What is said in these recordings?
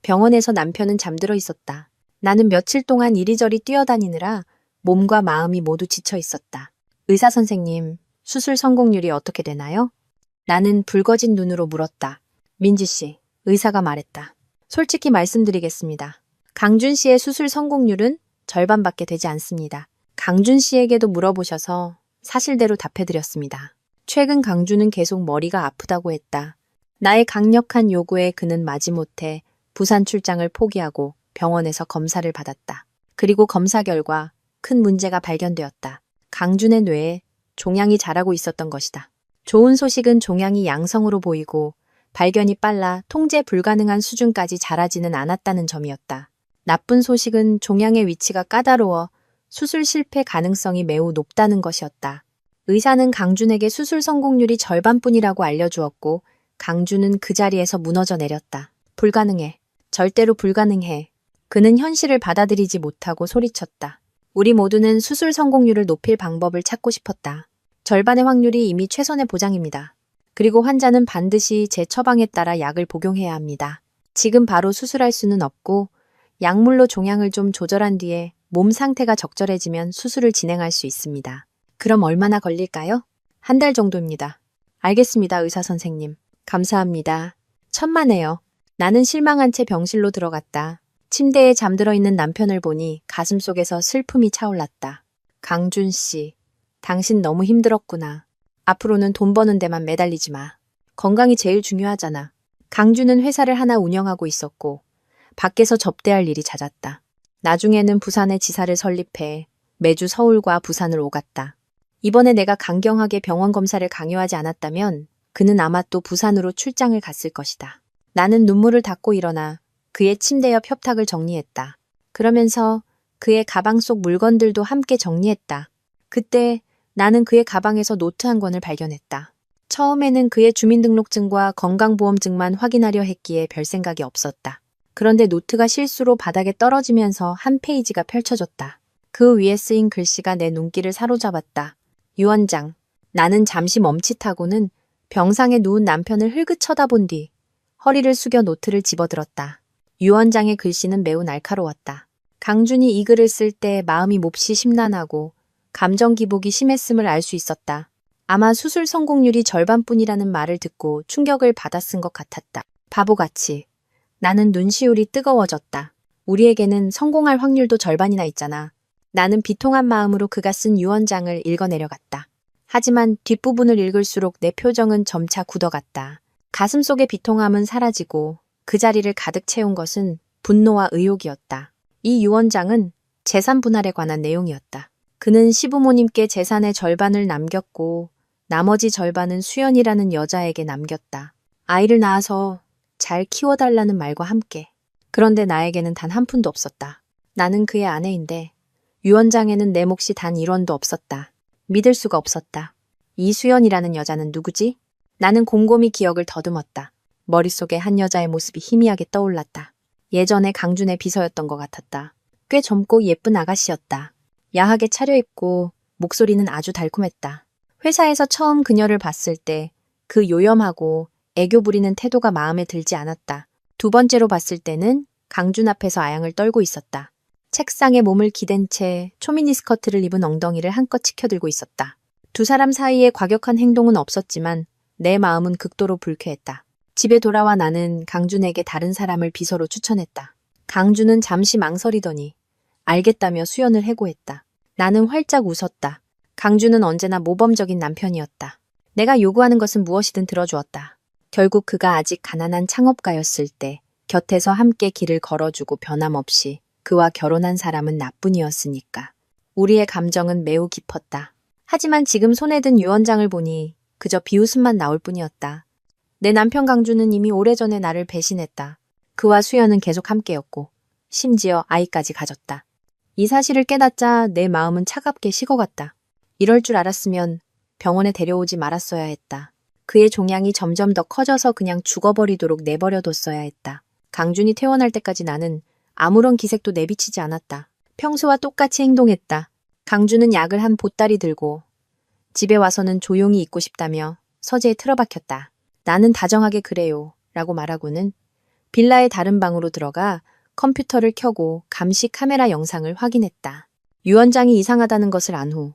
병원에서 남편은 잠들어 있었다. 나는 며칠 동안 이리저리 뛰어다니느라 몸과 마음이 모두 지쳐 있었다. 의사 선생님, 수술 성공률이 어떻게 되나요? 나는 붉어진 눈으로 물었다. 민지 씨, 의사가 말했다. 솔직히 말씀드리겠습니다. 강준 씨의 수술 성공률은 절반밖에 되지 않습니다. 강준 씨에게도 물어보셔서 사실대로 답해드렸습니다. 최근 강준은 계속 머리가 아프다고 했다. 나의 강력한 요구에 그는 마지못해 부산 출장을 포기하고 병원에서 검사를 받았다. 그리고 검사 결과 큰 문제가 발견되었다. 강준의 뇌에 종양이 자라고 있었던 것이다. 좋은 소식은 종양이 양성으로 보이고 발견이 빨라 통제 불가능한 수준까지 자라지는 않았다는 점이었다. 나쁜 소식은 종양의 위치가 까다로워 수술 실패 가능성이 매우 높다는 것이었다. 의사는 강준에게 수술 성공률이 절반뿐이라고 알려주었고 강준은 그 자리에서 무너져 내렸다. 불가능해. 절대로 불가능해. 그는 현실을 받아들이지 못하고 소리쳤다. 우리 모두는 수술 성공률을 높일 방법을 찾고 싶었다. 절반의 확률이 이미 최선의 보장입니다. 그리고 환자는 반드시 제 처방에 따라 약을 복용해야 합니다. 지금 바로 수술할 수는 없고 약물로 종양을 좀 조절한 뒤에 몸 상태가 적절해지면 수술을 진행할 수 있습니다. 그럼 얼마나 걸릴까요? 1달 정도입니다. 알겠습니다, 의사 선생님. 감사합니다. 천만에요. 나는 실망한 채 병실로 들어갔다. 침대에 잠들어 있는 남편을 보니 가슴속에서 슬픔이 차올랐다. 강준 씨, 당신 너무 힘들었구나. 앞으로는 돈 버는 데만 매달리지 마. 건강이 제일 중요하잖아. 강준은 회사를 하나 운영하고 있었고 밖에서 접대할 일이 잦았다. 나중에는 부산에 지사를 설립해 매주 서울과 부산을 오갔다. 이번에 내가 강경하게 병원 검사를 강요하지 않았다면 그는 아마 또 부산으로 출장을 갔을 것이다. 나는 눈물을 닦고 일어나 그의 침대 옆 협탁을 정리했다. 그러면서 그의 가방 속 물건들도 함께 정리했다. 그때 나는 그의 가방에서 노트 한 권을 발견했다. 처음에는 그의 주민등록증과 건강보험증만 확인하려 했기에 별 생각이 없었다. 그런데 노트가 실수로 바닥에 떨어지면서 한 페이지가 펼쳐졌다. 그 위에 쓰인 글씨가 내 눈길을 사로잡았다. 유 원장, 나는 잠시 멈칫하고는 병상에 누운 남편을 흘끗 쳐다본 뒤 허리를 숙여 노트를 집어들었다. 유 원장의 글씨는 매우 날카로웠다. 강준이 이 글을 쓸 때 마음이 몹시 심란하고 감정 기복이 심했음을 알 수 있었다. 아마 수술 성공률이 절반뿐이라는 말을 듣고 충격을 받아 쓴 것 같았다. 바보같이. 나는 눈시울이 뜨거워졌다. 우리에게는 성공할 확률도 절반이나 있잖아. 나는 비통한 마음으로 그가 쓴 유언장을 읽어내려갔다. 하지만 뒷부분을 읽을수록 내 표정은 점차 굳어갔다. 가슴속의 비통함은 사라지고 그 자리를 가득 채운 것은 분노와 의욕이었다. 이 유언장은 재산 분할에 관한 내용이었다. 그는 시부모님께 재산의 절반을 남겼고 나머지 절반은 수연이라는 여자에게 남겼다. 아이를 낳아서 잘 키워달라는 말과 함께. 그런데 나에게는 단 한 푼도 없었다. 나는 그의 아내인데 유언장에는 내 몫이 단 1원도 없었다. 믿을 수가 없었다. 이수연이라는 여자는 누구지? 나는 곰곰이 기억을 더듬었다. 머릿속에 한 여자의 모습이 희미하게 떠올랐다. 예전에 강준의 비서였던 것 같았다. 꽤 젊고 예쁜 아가씨였다. 야하게 차려입고 목소리는 아주 달콤했다. 회사에서 처음 그녀를 봤을 때 그 요염하고 애교 부리는 태도가 마음에 들지 않았다. 두 번째로 봤을 때는 강준 앞에서 아양을 떨고 있었다. 책상에 몸을 기댄 채 초미니 스커트를 입은 엉덩이를 한껏 치켜들고 있었다. 두 사람 사이에 과격한 행동은 없었지만 내 마음은 극도로 불쾌했다. 집에 돌아와 나는 강준에게 다른 사람을 비서로 추천했다. 강준은 잠시 망설이더니 알겠다며 수연을 해고했다. 나는 활짝 웃었다. 강준은 언제나 모범적인 남편이었다. 내가 요구하는 것은 무엇이든 들어주었다. 결국 그가 아직 가난한 창업가였을 때 곁에서 함께 길을 걸어주고 변함없이 그와 결혼한 사람은 나뿐이었으니까. 우리의 감정은 매우 깊었다. 하지만 지금 손에 든 유언장을 보니 그저 비웃음만 나올 뿐이었다. 내 남편 강준은 이미 오래전에 나를 배신했다. 그와 수연은 계속 함께였고 심지어 아이까지 가졌다. 이 사실을 깨닫자 내 마음은 차갑게 식어갔다. 이럴 줄 알았으면 병원에 데려오지 말았어야 했다. 그의 종양이 점점 더 커져서 그냥 죽어버리도록 내버려뒀어야 했다. 강준이 퇴원할 때까지 나는 아무런 기색도 내비치지 않았다. 평소와 똑같이 행동했다. 강준은 약을 한 보따리 들고 집에 와서는 조용히 있고 싶다며 서재에 틀어박혔다. 나는 다정하게 그래요 라고 말하고는 빌라의 다른 방으로 들어가 컴퓨터를 켜고 감시 카메라 영상을 확인했다. 유 원장이 이상하다는 것을 안 후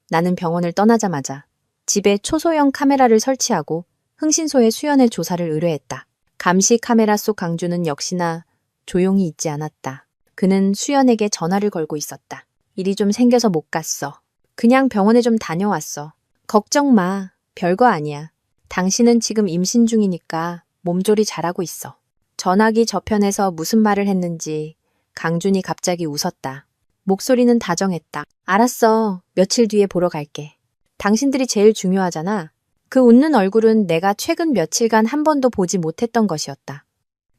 나는 병원을 떠나자마자 집에 초소형 카메라를 설치하고 흥신소에 수연의 조사를 의뢰했다. 감시 카메라 속 강주는 역시나 조용히 있지 않았다. 그는 수연에게 전화를 걸고 있었다. 일이 좀 생겨서 못 갔어. 그냥 병원에 좀 다녀왔어. 걱정 마. 별거 아니야. 당신은 지금 임신 중이니까 몸조리 잘하고 있어. 전화기 저편에서 무슨 말을 했는지 강준이 갑자기 웃었다. 목소리는 다정했다. 알았어. 며칠 뒤에 보러 갈게. 당신들이 제일 중요하잖아. 그 웃는 얼굴은 내가 최근 며칠간 한 번도 보지 못했던 것이었다.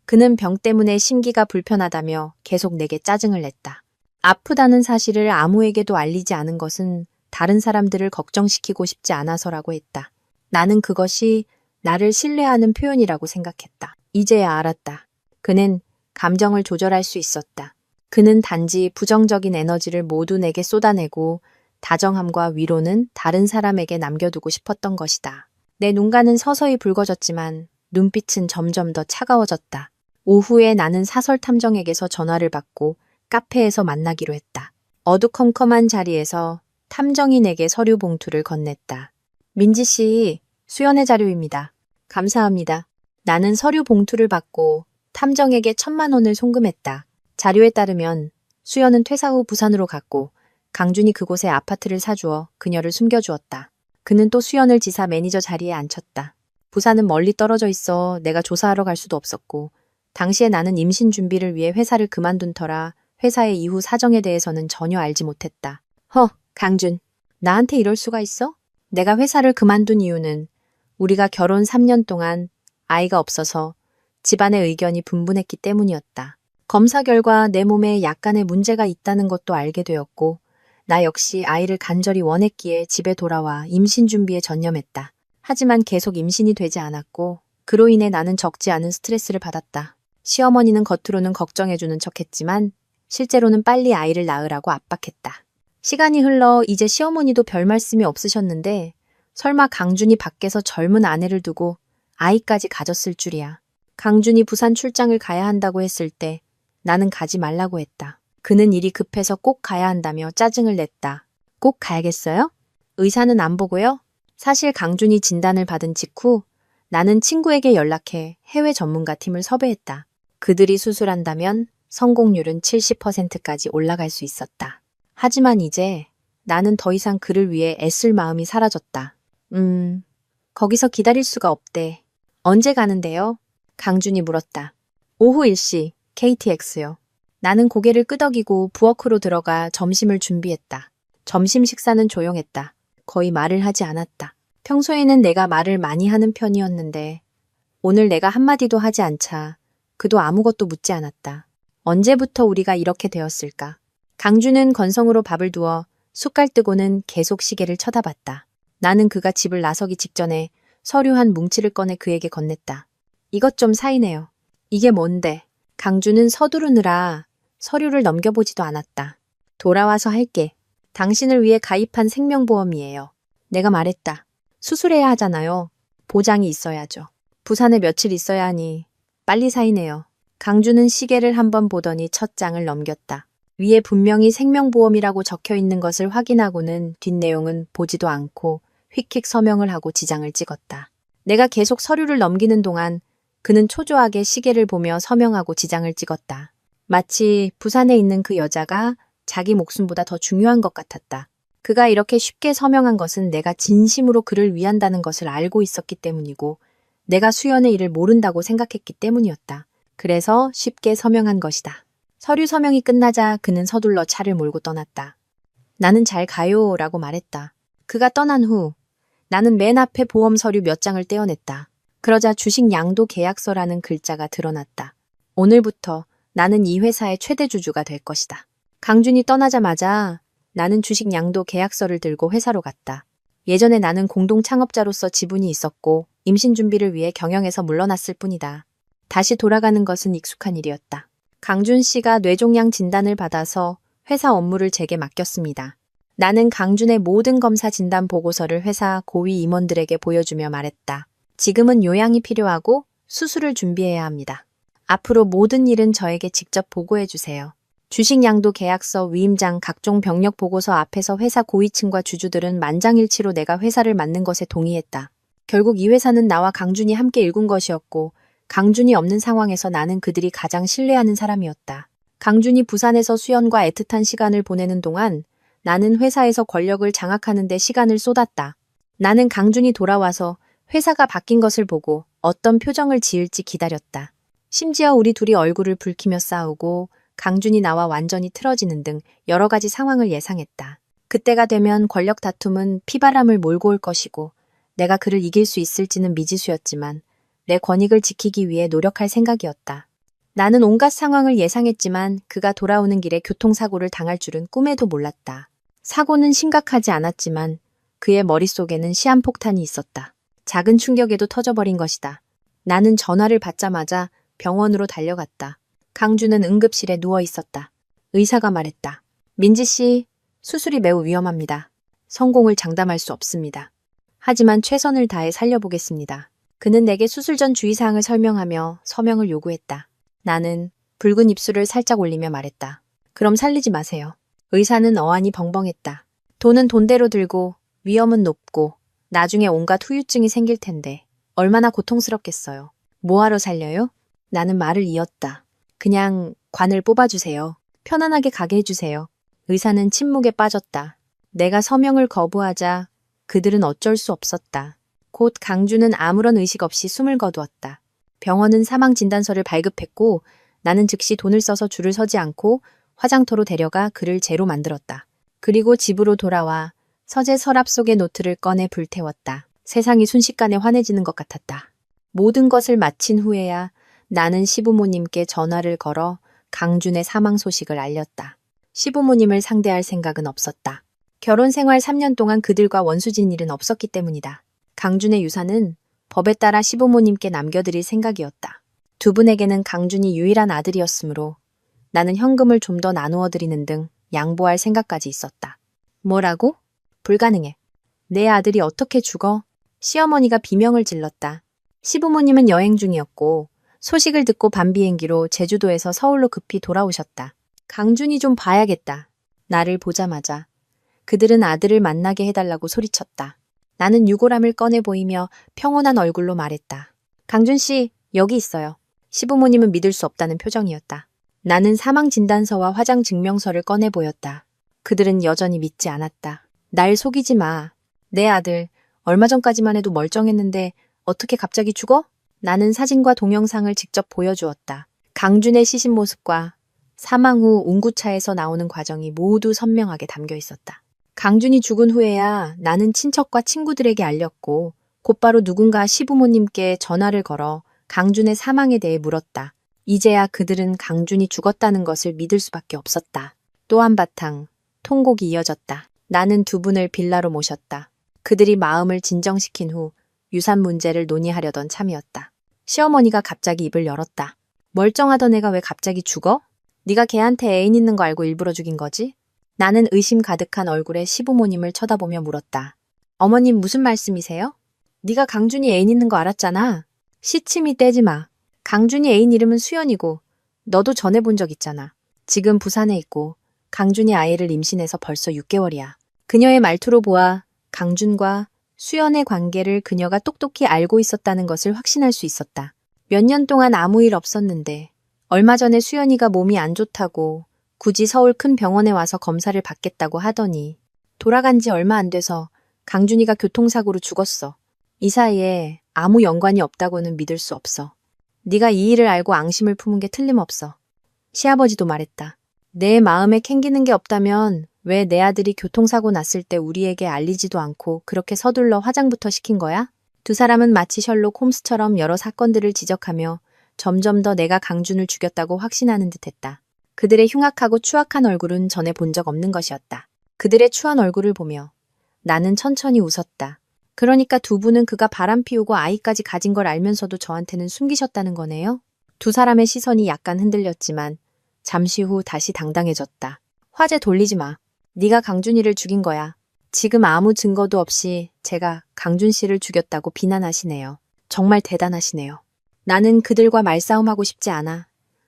그는 병 때문에 심기가 불편하다며 계속 내게 짜증을 냈다. 아프다는 사실을 아무에게도 알리지 않은 것은 다른 사람들을 걱정시키고 싶지 않아서라고 했다. 나는 그것이 나를 신뢰하는 표현이라고 생각했다. 이제야 알았다. 그는 감정을 조절할 수 있었다. 그는 단지 부정적인 에너지를 모두 내게 쏟아내고 다정함과 위로는 다른 사람에게 남겨두고 싶었던 것이다. 내 눈가는 서서히 붉어졌지만 눈빛은 점점 더 차가워졌다. 오후에 나는 사설 탐정에게서 전화를 받고 카페에서 만나기로 했다. 어두컴컴한 자리에서 탐정이 내게 서류 봉투를 건넸다. 민지 씨, 수연의 자료입니다. 감사합니다. 나는 서류 봉투를 받고 탐정에게 1,000만 원을 송금했다. 자료에 따르면 수연은 퇴사 후 부산으로 갔고 강준이 그곳에 아파트를 사주어 그녀를 숨겨주었다. 그는 또 수연을 지사 매니저 자리에 앉혔다. 부산은 멀리 떨어져 있어 내가 조사하러 갈 수도 없었고 당시에 나는 임신 준비를 위해 회사를 그만둔 터라 회사의 이후 사정에 대해서는 전혀 알지 못했다. 강준, 나한테 이럴 수가 있어? 내가 회사를 그만둔 이유는 우리가 결혼 3년 동안 아이가 없어서 집안의 의견이 분분했기 때문이었다. 검사 결과 내 몸에 약간의 문제가 있다는 것도 알게 되었고 나 역시 아이를 간절히 원했기에 집에 돌아와 임신 준비에 전념했다. 하지만 계속 임신이 되지 않았고 그로 인해 나는 적지 않은 스트레스를 받았다. 시어머니는 겉으로는 걱정해주는 척했지만 실제로는 빨리 아이를 낳으라고 압박했다. 시간이 흘러 이제 시어머니도 별 말씀이 없으셨는데 설마 강준이 밖에서 젊은 아내를 두고 아이까지 가졌을 줄이야. 강준이 부산 출장을 가야 한다고 했을 때 나는 가지 말라고 했다. 그는 일이 급해서 꼭 가야 한다며 짜증을 냈다. 꼭 가야겠어요? 의사는 안 보고요? 사실 강준이 진단을 받은 직후 나는 친구에게 연락해 해외 전문가 팀을 섭외했다. 그들이 수술한다면 성공률은 70%까지 올라갈 수 있었다. 하지만 이제 나는 더 이상 그를 위해 애쓸 마음이 사라졌다. 거기서 기다릴 수가 없대. 언제 가는데요? 강준이 물었다. 오후 1시, KTX요. 나는 고개를 끄덕이고 부엌으로 들어가 점심을 준비했다. 점심 식사는 조용했다. 거의 말을 하지 않았다. 평소에는 내가 말을 많이 하는 편이었는데 오늘 내가 한마디도 하지 않자 그도 아무것도 묻지 않았다. 언제부터 우리가 이렇게 되었을까? 강준은 건성으로 밥을 두어 숟갈 뜨고는 계속 시계를 쳐다봤다. 나는 그가 집을 나서기 직전에 서류 한 뭉치를 꺼내 그에게 건넸다. 이것 좀 사인해요. 이게 뭔데? 강준은 서두르느라 서류를 넘겨보지도 않았다. 돌아와서 할게. 당신을 위해 가입한 생명보험이에요. 내가 말했다. 수술해야 하잖아요. 보장이 있어야죠. 부산에 며칠 있어야 하니 빨리 사인해요. 강준은 시계를 한번 보더니 첫 장을 넘겼다. 위에 분명히 생명보험이라고 적혀 있는 것을 확인하고는 뒷내용은 보지도 않고 휙휙 서명을 하고 지장을 찍었다. 내가 계속 서류를 넘기는 동안 그는 초조하게 시계를 보며 서명하고 지장을 찍었다. 마치 부산에 있는 그 여자가 자기 목숨보다 더 중요한 것 같았다. 그가 이렇게 쉽게 서명한 것은 내가 진심으로 그를 위한다는 것을 알고 있었기 때문이고 내가 수연의 일을 모른다고 생각했기 때문이었다. 그래서 쉽게 서명한 것이다. 서류 서명이 끝나자 그는 서둘러 차를 몰고 떠났다. 나는 잘 가요 라고 말했다. 그가 떠난 후 나는 맨 앞에 보험 서류 몇 장을 떼어냈다. 그러자 주식 양도 계약서라는 글자가 드러났다. 오늘부터 나는 이 회사의 최대 주주가 될 것이다. 강준이 떠나자마자 나는 주식 양도 계약서를 들고 회사로 갔다. 예전에 나는 공동 창업자로서 지분이 있었고 임신 준비를 위해 경영에서 물러났을 뿐이다. 다시 돌아가는 것은 익숙한 일이었다. 강준 씨가 뇌종양 진단을 받아서 회사 업무를 제게 맡겼습니다. 나는 강준의 모든 검사 진단 보고서를 회사 고위 임원들에게 보여주며 말했다. 지금은 요양이 필요하고 수술을 준비해야 합니다. 앞으로 모든 일은 저에게 직접 보고해 주세요. 주식양도 계약서, 위임장, 각종 병력 보고서 앞에서 회사 고위층과 주주들은 만장일치로 내가 회사를 맡는 것에 동의했다. 결국 이 회사는 나와 강준이 함께 일군 것이었고 강준이 없는 상황에서 나는 그들이 가장 신뢰하는 사람이었다. 강준이 부산에서 수연과 애틋한 시간을 보내는 동안 나는 회사에서 권력을 장악하는 데 시간을 쏟았다. 나는 강준이 돌아와서 회사가 바뀐 것을 보고 어떤 표정을 지을지 기다렸다. 심지어 우리 둘이 얼굴을 붉히며 싸우고 강준이 나와 완전히 틀어지는 등 여러 가지 상황을 예상했다. 그때가 되면 권력 다툼은 피바람을 몰고 올 것이고 내가 그를 이길 수 있을지는 미지수였지만 내 권익을 지키기 위해 노력할 생각이었다. 나는 온갖 상황을 예상했지만 그가 돌아오는 길에 교통사고를 당할 줄은 꿈에도 몰랐다. 사고는 심각하지 않았지만 그의 머릿속에는 시한폭탄이 있었다. 작은 충격에도 터져버린 것이다. 나는 전화를 받자마자 병원으로 달려갔다. 강준은 응급실에 누워 있었다. 의사가 말했다. 민지 씨, 수술이 매우 위험합니다. 성공을 장담할 수 없습니다. 하지만 최선을 다해 살려보겠습니다. 그는 내게 수술 전 주의사항을 설명하며 서명을 요구했다. 나는 붉은 입술을 살짝 올리며 말했다. 그럼 살리지 마세요. 의사는 어안이 벙벙했다. 돈은 돈대로 들고 위험은 높고 나중에 온갖 후유증이 생길 텐데 얼마나 고통스럽겠어요. 뭐하러 살려요? 나는 말을 이었다. 그냥 관을 뽑아주세요. 편안하게 가게 해주세요. 의사는 침묵에 빠졌다. 내가 서명을 거부하자 그들은 어쩔 수 없었다. 곧 강준은 아무런 의식 없이 숨을 거두었다. 병원은 사망진단서를 발급했고 나는 즉시 돈을 써서 줄을 서지 않고 화장터로 데려가 그를 제로 만들었다. 그리고 집으로 돌아와 서재 서랍 속의 노트를 꺼내 불태웠다. 세상이 순식간에 환해지는 것 같았다. 모든 것을 마친 후에야 나는 시부모님께 전화를 걸어 강준의 사망 소식을 알렸다. 시부모님을 상대할 생각은 없었다. 결혼 생활 3년 동안 그들과 원수진 일은 없었기 때문이다. 강준의 유산은 법에 따라 시부모님께 남겨드릴 생각이었다. 두 분에게는 강준이 유일한 아들이었으므로 나는 현금을 좀 더 나누어 드리는 등 양보할 생각까지 있었다. 뭐라고? 불가능해. 내 아들이 어떻게 죽어? 시어머니가 비명을 질렀다. 시부모님은 여행 중이었고 소식을 듣고 밤비행기로 제주도에서 서울로 급히 돌아오셨다. 강준이 좀 봐야겠다. 나를 보자마자 그들은 아들을 만나게 해달라고 소리쳤다. 나는 유골함을 꺼내 보이며 평온한 얼굴로 말했다. 강준 씨, 여기 있어요. 시부모님은 믿을 수 없다는 표정이었다. 나는 사망진단서와 화장증명서를 꺼내 보였다. 그들은 여전히 믿지 않았다. 날 속이지 마. 내 아들, 얼마 전까지만 해도 멀쩡했는데 어떻게 갑자기 죽어? 나는 사진과 동영상을 직접 보여주었다. 강준의 시신 모습과 사망 후 운구차에서 나오는 과정이 모두 선명하게 담겨 있었다. 강준이 죽은 후에야 나는 친척과 친구들에게 알렸고 곧바로 누군가 시부모님께 전화를 걸어 강준의 사망에 대해 물었다. 이제야 그들은 강준이 죽었다는 것을 믿을 수밖에 없었다. 또 한바탕 통곡이 이어졌다. 나는 두 분을 빌라로 모셨다. 그들이 마음을 진정시킨 후 유산 문제를 논의하려던 참이었다. 시어머니가 갑자기 입을 열었다. 멀쩡하던 애가 왜 갑자기 죽어? 네가 걔한테 애인 있는 거 알고 일부러 죽인 거지? 나는 의심 가득한 얼굴에 시부모님을 쳐다보며 물었다. 어머님 무슨 말씀이세요? 네가 강준이 애인 있는 거 알았잖아. 시침이 떼지 마. 강준이 애인 이름은 수연이고 너도 전해본 적 있잖아. 지금 부산에 있고 강준이 아이를 임신해서 벌써 6개월이야. 그녀의 말투로 보아 강준과 수연의 관계를 그녀가 똑똑히 알고 있었다는 것을 확신할 수 있었다. 몇 년 동안 아무 일 없었는데 얼마 전에 수연이가 몸이 안 좋다고 굳이 서울 큰 병원에 와서 검사를 받겠다고 하더니 돌아간 지 얼마 안 돼서 강준이가 교통사고로 죽었어. 이 사이에 아무 연관이 없다고는 믿을 수 없어. 네가 이 일을 알고 앙심을 품은 게 틀림없어. 시아버지도 말했다. 내 마음에 캥기는 게 없다면 왜 내 아들이 교통사고 났을 때 우리에게 알리지도 않고 그렇게 서둘러 화장부터 시킨 거야? 두 사람은 마치 셜록 홈스처럼 여러 사건들을 지적하며 점점 더 내가 강준을 죽였다고 확신하는 듯했다. 그들의 흉악하고 추악한 얼굴은 전에 본 적 없는 것이었다. 그들의 추한 얼굴을 보며 나는 천천히 웃었다. 그러니까 두 분은 그가 바람 피우고 아이까지 가진 걸 알면서도 저한테는 숨기셨다는 거네요? 두 사람의 시선이 약간 흔들렸지만 잠시 후 다시 당당해졌다. 화제 돌리지 마. 네가 강준이를 죽인 거야. 지금 아무 증거도 없이 제가 강준 씨를 죽였다고 비난하시네요. 정말 대단하시네요. 나는 그들과 말싸움하고 싶지 않아.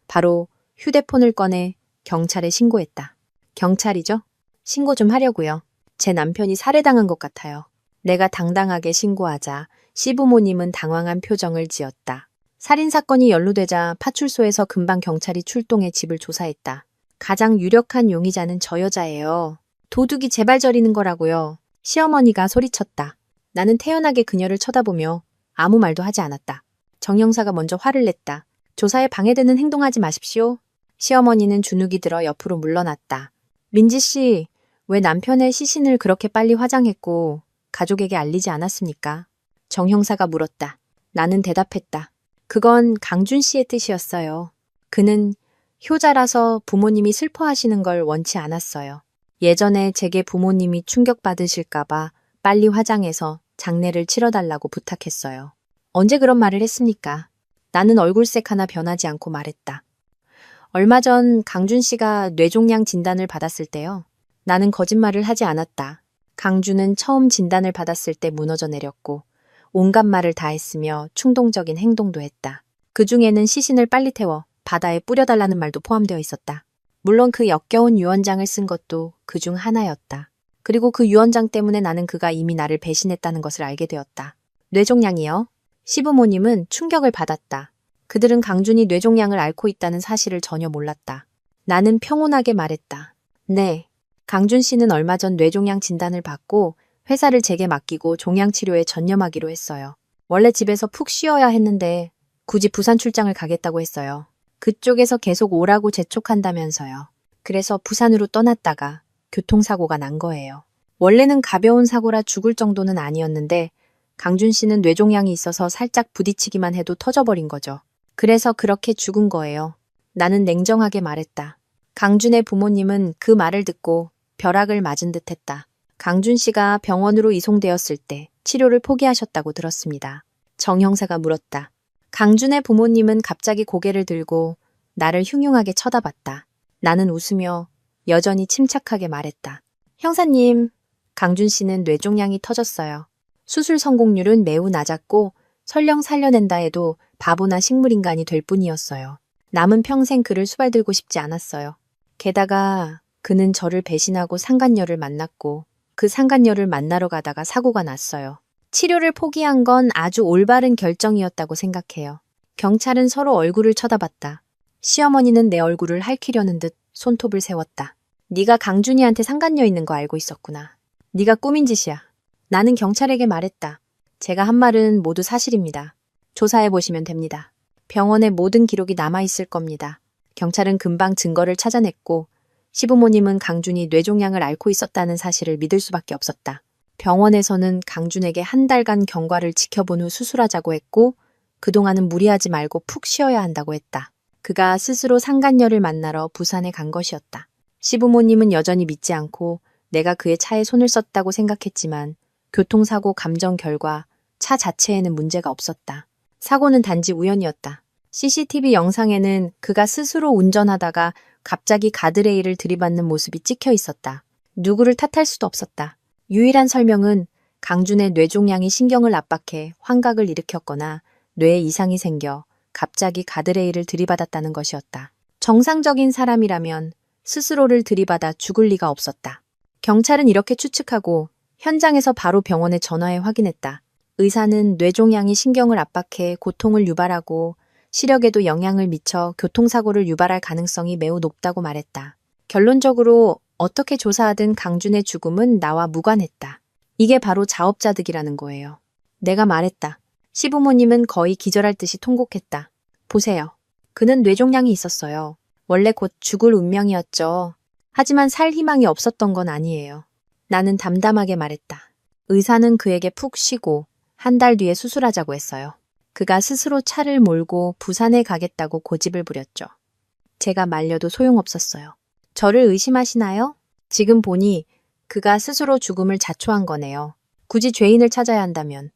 바로 휴대폰을 꺼내 경찰에 신고했다. 경찰이죠? 신고 좀 하려고요. 제 남편이 살해당한 것 같아요. 내가 당당하게 신고하자 시부모님은 당황한 표정을 지었다. 살인사건이 연루되자 파출소에서 금방 경찰이 출동해 집을 조사했다. 가장 유력한 용의자는 저 여자예요. 도둑이 제발 저리는 거라고요. 시어머니가 소리쳤다. 나는 태연하게 그녀를 쳐다보며 아무 말도 하지 않았다. 정 형사가 먼저 화를 냈다. 조사에 방해되는 행동하지 마십시오. 시어머니는 주눅이 들어 옆으로 물러났다. 민지 씨, 왜 남편의 시신을 그렇게 빨리 화장했고 가족에게 알리지 않았습니까? 정 형사가 물었다. 나는 대답했다. 그건 강준 씨의 뜻이었어요. 그는 효자라서 부모님이 슬퍼하시는 걸 원치 않았어요. 예전에 제게 부모님이 충격받으실까봐 빨리 화장해서 장례를 치러달라고 부탁했어요. 언제 그런 말을 했습니까? 나는 얼굴색 하나 변하지 않고 말했다. 얼마 전 강준 씨가 뇌종양 진단을 받았을 때요. 나는 거짓말을 하지 않았다. 강준은 처음 진단을 받았을 때 무너져 내렸고 온갖 말을 다 했으며 충동적인 행동도 했다. 그 중에는 시신을 빨리 태워 바다에 뿌려달라는 말도 포함되어 있었다. 물론 그 역겨운 유언장을 쓴 것도 그 중 하나였다. 그리고 그 유언장 때문에 나는 그가 이미 나를 배신했다는 것을 알게 되었다. 뇌종양이요? 시부모님은 충격을 받았다. 그들은 강준이 뇌종양을 앓고 있다는 사실을 전혀 몰랐다. 나는 평온하게 말했다. 네, 강준 씨는 얼마 전 뇌종양 진단을 받고 회사를 제게 맡기고 종양 치료에 전념하기로 했어요. 원래 집에서 푹 쉬어야 했는데 굳이 부산 출장을 가겠다고 했어요. 그쪽에서 계속 오라고 재촉한다면서요. 그래서 부산으로 떠났다가 교통사고가 난 거예요. 원래는 가벼운 사고라 죽을 정도는 아니었는데 강준 씨는 뇌종양이 있어서 살짝 부딪히기만 해도 터져버린 거죠. 그래서 그렇게 죽은 거예요. 나는 냉정하게 말했다. 강준의 부모님은 그 말을 듣고 벼락을 맞은 듯 했다. 강준 씨가 병원으로 이송되었을 때 치료를 포기하셨다고 들었습니다. 정 형사가 물었다. 강준의 부모님은 갑자기 고개를 들고 나를 흉흉하게 쳐다봤다. 나는 웃으며 여전히 침착하게 말했다. 형사님, 강준 씨는 뇌종양이 터졌어요. 수술 성공률은 매우 낮았고 설령 살려낸다 해도 바보나 식물인간이 될 뿐이었어요. 남은 평생 그를 수발들고 싶지 않았어요. 게다가 그는 저를 배신하고 상간녀를 만났고 그 상간녀를 만나러 가다가 사고가 났어요. 치료를 포기한 건 아주 올바른 결정이었다고 생각해요. 경찰은 서로 얼굴을 쳐다봤다. 시어머니는 내 얼굴을 핥히려는 듯 손톱을 세웠다. 네가 강준이한테 상간녀 있는 거 알고 있었구나. 네가 꾸민 짓이야. 나는 경찰에게 말했다. 제가 한 말은 모두 사실입니다. 조사해보시면 됩니다. 병원에 모든 기록이 남아있을 겁니다. 경찰은 금방 증거를 찾아냈고 시부모님은 강준이 뇌종양을 앓고 있었다는 사실을 믿을 수밖에 없었다. 병원에서는 강준에게 한 달간 경과를 지켜본 후 수술하자고 했고 그동안은 무리하지 말고 푹 쉬어야 한다고 했다. 그가 스스로 상간녀를 만나러 부산에 간 것이었다. 시부모님은 여전히 믿지 않고 내가 그의 차에 손을 썼다고 생각했지만 교통사고 감정 결과 차 자체에는 문제가 없었다. 사고는 단지 우연이었다. CCTV 영상에는 그가 스스로 운전하다가 갑자기 가드레일을 들이받는 모습이 찍혀 있었다. 누구를 탓할 수도 없었다. 유일한 설명은 강준의 뇌종양이 신경을 압박해 환각을 일으켰거나 뇌에 이상이 생겨 갑자기 가드레일을 들이받았다는 것이었다. 정상적인 사람이라면 스스로를 들이받아 죽을 리가 없었다. 경찰은 이렇게 추측하고 현장에서 바로 병원에 전화해 확인했다. 의사는 뇌종양이 신경을 압박해 고통을 유발하고 시력에도 영향을 미쳐 교통사고를 유발할 가능성이 매우 높다고 말했다. 결론적으로 어떻게 조사하든 강준의 죽음은 나와 무관했다. 이게 바로 자업자득이라는 거예요. 내가 말했다. 시부모님은 거의 기절할 듯이 통곡했다. 보세요. 그는 뇌종양이 있었어요. 원래 곧 죽을 운명이었죠. 하지만 살 희망이 없었던 건 아니에요. 나는 담담하게 말했다. 의사는 그에게 푹 쉬고 한 달 뒤에 수술하자고 했어요. 그가 스스로 차를 몰고 부산에 가겠다고 고집을 부렸죠. 제가 말려도 소용없었어요. 저를 의심하시나요? 지금 보니 그가 스스로 죽음을 자초한 거네요. 굳이 죄인을 찾아야 한다면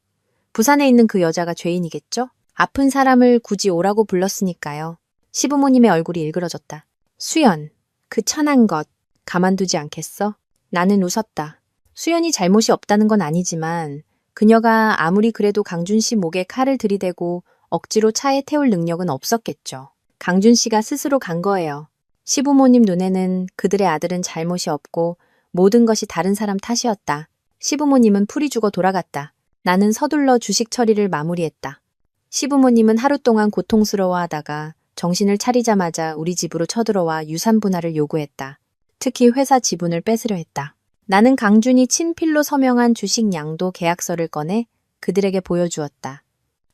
부산에 있는 그 여자가 죄인이겠죠? 아픈 사람을 굳이 오라고 불렀으니까요. 시부모님의 얼굴이 일그러졌다. 수연, 그 천한 것, 가만두지 않겠어? 나는 웃었다. 수연이 잘못이 없다는 건 아니지만 그녀가 아무리 그래도 강준 씨 목에 칼을 들이대고 억지로 차에 태울 능력은 없었겠죠. 강준 씨가 스스로 간 거예요. 시부모님 눈에는 그들의 아들은 잘못이 없고 모든 것이 다른 사람 탓이었다. 시부모님은 풀이 죽어 돌아갔다. 나는 서둘러 주식 처리를 마무리했다. 시부모님은 하루 동안 고통스러워하다가 정신을 차리자마자 우리 집으로 쳐들어와 유산 분할을 요구했다. 특히 회사 지분을 뺏으려 했다. 나는 강준이 친필로 서명한 주식 양도 계약서를 꺼내 그들에게 보여주었다.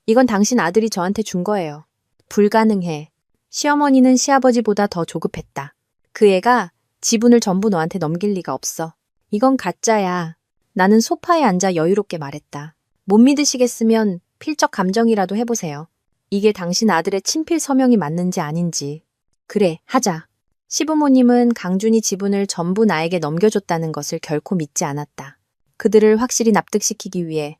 이건 당신 아들이 저한테 준 거예요. 불가능해. 시어머니는 시아버지보다 더 조급했다. 그 애가 지분을 전부 너한테 넘길 리가 없어. 이건 가짜야. 나는 소파에 앉아 여유롭게 말했다. 못 믿으시겠으면 필적 감정이라도 해보세요. 이게 당신 아들의 친필 서명이 맞는지 아닌지. 그래, 하자. 시부모님은 강준이 지분을 전부 나에게 넘겨줬다는 것을 결코 믿지 않았다. 그들을 확실히 납득시키기 위해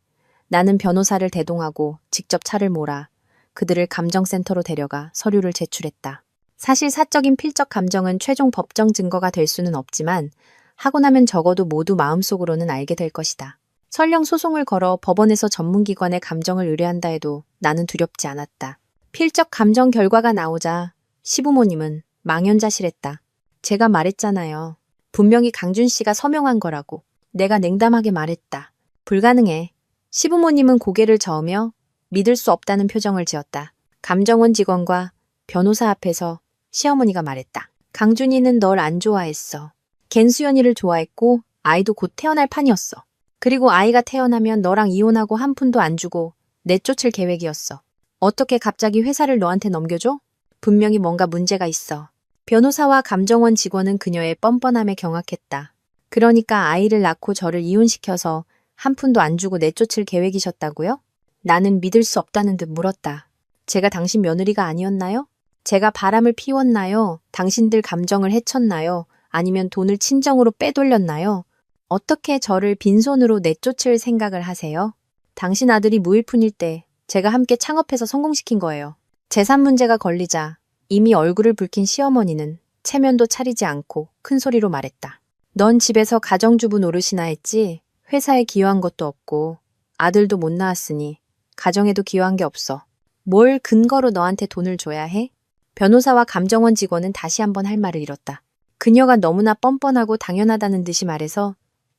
나는 변호사를 대동하고 직접 차를 몰아 그들을 감정센터로 데려가 서류를 제출했다. 사실 사적인 필적 감정은 최종 법정 증거가 될 수는 없지만 하고 나면 적어도 모두 마음속으로는 알게 될 것이다. 설령 소송을 걸어 법원에서 전문기관에 감정을 의뢰한다 해도 나는 두렵지 않았다. 필적 감정 결과가 나오자 시부모님은 망연자실했다. 제가 말했잖아요. 분명히 강준 씨가 서명한 거라고. 내가 냉담하게 말했다. 불가능해. 시부모님은 고개를 저으며 믿을 수 없다는 표정을 지었다. 감정원 직원과 변호사 앞에서 시어머니가 말했다. 강준이는 널 안 좋아했어. 걘 수연이를 좋아했고 아이도 곧 태어날 판이었어. 그리고 아이가 태어나면 너랑 이혼하고 한 푼도 안 주고 내쫓을 계획이었어. 어떻게 갑자기 회사를 너한테 넘겨줘? 분명히 뭔가 문제가 있어. 변호사와 감정원 직원은 그녀의 뻔뻔함에 경악했다. 그러니까 아이를 낳고 저를 이혼시켜서 한 푼도 안 주고 내쫓을 계획이셨다고요? 나는 믿을 수 없다는 듯 물었다. 제가 당신 며느리가 아니었나요? 제가 바람을 피웠나요? 당신들 감정을 해쳤나요? 아니면 돈을 친정으로 빼돌렸나요? 어떻게 저를 빈손으로 내쫓을 생각을 하세요? 당신 아들이 무일푼일 때 제가 함께 창업해서 성공시킨 거예요. 재산 문제가 걸리자 이미 얼굴을 붉힌 시어머니는 체면도 차리지 않고 큰 소리로 말했다. 넌 집에서 가정주부 노릇이나 했지? 회사에 기여한 것도 없고 아들도 못 낳았으니 가정에도 기여한 게 없어. 뭘 근거로 너한테 돈을 줘야 해? 변호사와 감정원 직원은 다시 한번 할 말을 잃었다. 그녀가 너무나 뻔뻔하고 당연하다는 듯이 말해서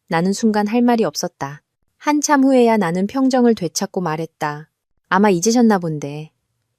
나는 순간 할 말이 없었다. 한참 후에야 나는 평정을 되찾고 말했다. 아마 잊으셨나 본데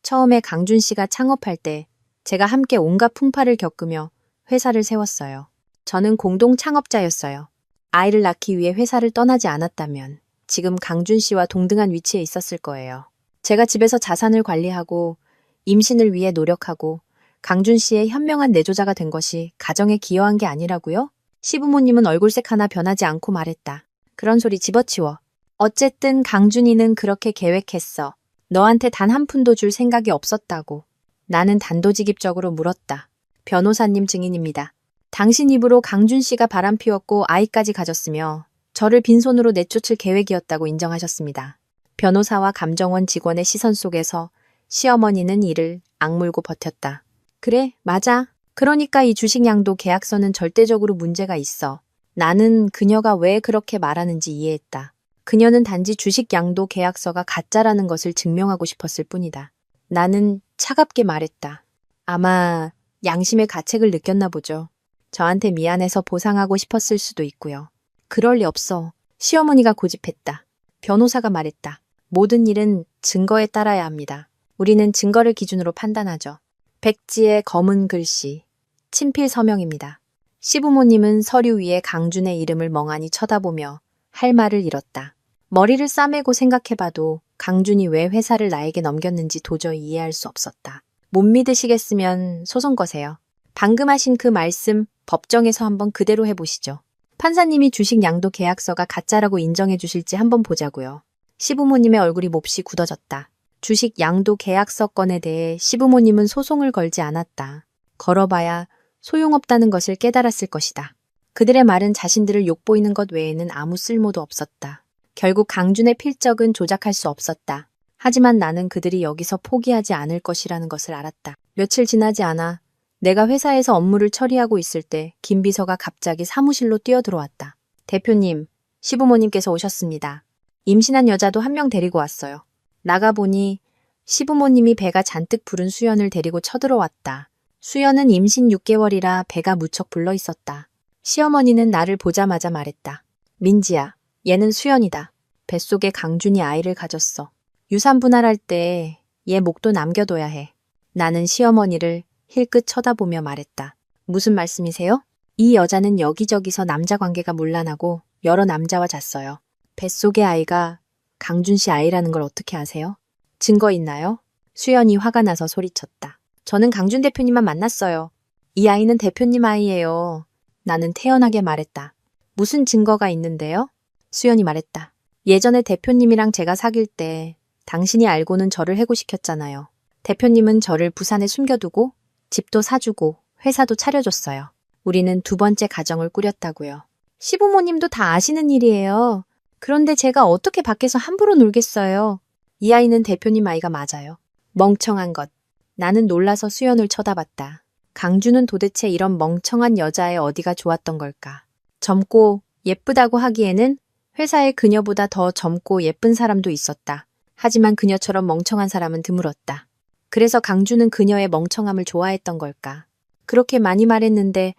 처음에 강준 씨가 창업할 때 제가 함께 온갖 풍파를 겪으며 회사를 세웠어요. 저는 공동 창업자였어요. 아이를 낳기 위해 회사를 떠나지 않았다면 지금 강준 씨와 동등한 위치에 있었을 거예요. 제가 집에서 자산을 관리하고 임신을 위해 노력하고 강준 씨의 현명한 내조자가 된 것이 가정에 기여한 게 아니라고요? 시부모님은 얼굴색 하나 변하지 않고 말했다. 그런 소리 집어치워. 어쨌든 강준이는 그렇게 계획했어. 너한테 단 한 푼도 줄 생각이 없었다고. 나는 단도직입적으로 물었다. 변호사님 증인입니다. 당신 입으로 강준 씨가 바람 피웠고 아이까지 가졌으며 저를 빈손으로 내쫓을 계획이었다고 인정하셨습니다. 변호사와 감정원 직원의 시선 속에서 시어머니는 이를 악물고 버텼다. 그래, 맞아. 그러니까 이 주식 양도 계약서는 절대적으로 문제가 있어. 나는 그녀가 왜 그렇게 말하는지 이해했다. 그녀는 단지 주식 양도 계약서가 가짜라는 것을 증명하고 싶었을 뿐이다. 나는 차갑게 말했다. 아마 양심의 가책을 느꼈나 보죠. 저한테 미안해서 보상하고 싶었을 수도 있고요. 그럴 리 없어. 시어머니가 고집했다. 변호사가 말했다. 모든 일은 증거에 따라야 합니다. 우리는 증거를 기준으로 판단하죠. 백지의 검은 글씨, 친필 서명입니다. 시부모님은 서류 위에 강준의 이름을 멍하니 쳐다보며 할 말을 잃었다. 머리를 싸매고 생각해봐도 강준이 왜 회사를 나에게 넘겼는지 도저히 이해할 수 없었다. 못 믿으시겠으면 소송 거세요. 방금 하신 그 말씀 법정에서 한번 그대로 해보시죠. 판사님이 주식 양도 계약서가 가짜라고 인정해 주실지 한번 보자고요. 시부모님의 얼굴이 몹시 굳어졌다. 주식 양도 계약서 건에 대해 시부모님은 소송을 걸지 않았다. 걸어봐야 소용없다는 것을 깨달았을 것이다. 그들의 말은 자신들을 욕보이는 것 외에는 아무 쓸모도 없었다. 결국 강준의 필적은 조작할 수 없었다. 하지만 나는 그들이 여기서 포기하지 않을 것이라는 것을 알았다. 며칠 지나지 않아 내가 회사에서 업무를 처리하고 있을 때 김 비서가 갑자기 사무실로 뛰어들어왔다. 대표님, 시부모님께서 오셨습니다. 임신한 여자도 한 명 데리고 왔어요. 나가보니 시부모님이 배가 잔뜩 부른 수연을 데리고 쳐들어왔다. 수연은 임신 6개월이라 배가 무척 불러 있었다. 시어머니는 나를 보자마자 말했다. 민지야, 얘는 수연이다. 뱃속에 강준이 아이를 가졌어. 유산 분할할 때 얘 목도 남겨둬야 해. 나는 시어머니를 힐끗 쳐다보며 말했다. 무슨 말씀이세요? 이 여자는 여기저기서 남자 관계가 문란하고 여러 남자와 잤어요. 뱃속의 아이가 강준 씨 아이라는 걸 어떻게 아세요? 증거 있나요? 수연이 화가 나서 소리쳤다. 저는 강준 대표님만 만났어요. 이 아이는 대표님 아이예요. 나는 태연하게 말했다. 무슨 증거가 있는데요? 수연이 말했다. 예전에 대표님이랑 제가 사귈 때 당신이 알고는 저를 해고시켰잖아요. 대표님은 저를 부산에 숨겨두고 집도 사주고 회사도 차려줬어요. 우리는 두 번째 가정을 꾸렸다고요. 시부모님도 다 아시는 일이에요. 그런데 제가 어떻게 밖에서 함부로 놀겠어요. 이 아이는 대표님 아이가 맞아요. 멍청한 것. 나는 놀라서 수연을 쳐다봤다. 강준은 도대체 이런 멍청한 여자의 어디가 좋았던 걸까? 젊고 예쁘다고 하기에는 회사에 그녀보다 더 젊고 예쁜 사람도 있었다. 하지만 그녀처럼 멍청한 사람은 드물었다. 그래서 강준은 그녀의 멍청함을 좋아했던 걸까? 그렇게 많이 말했는데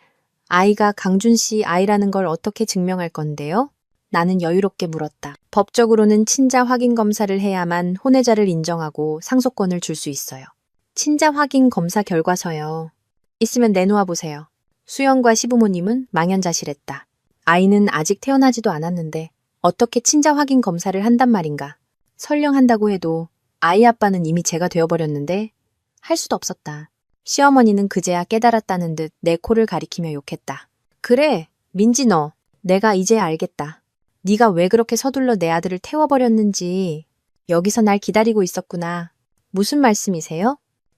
아이가 강준 씨 아이라는 걸 어떻게 증명할 건데요? 나는 여유롭게 물었다. 법적으로는 친자 확인 검사를 해야만 혼외자를 인정하고 상속권을 줄 수 있어요. 친자 확인 검사 결과서요. 있으면 내놓아 보세요. 수연과 시부모님은 망연자실했다. 아이는 아직 태어나지도 않았는데 어떻게 친자 확인 검사를 한단 말인가? 설령 한다고 해도 아이 아빠는 이미 제가 되어버렸는데 할 수도 없었다. 시어머니는 그제야 깨달았다는 듯 내 코를 가리키며 욕했다. 그래, 민지 너. 내가 이제 알겠다. 네가 왜 그렇게 서둘러 내 아들을 태워버렸는지. 여기서 날 기다리고 있었구나. 무슨 말씀이세요?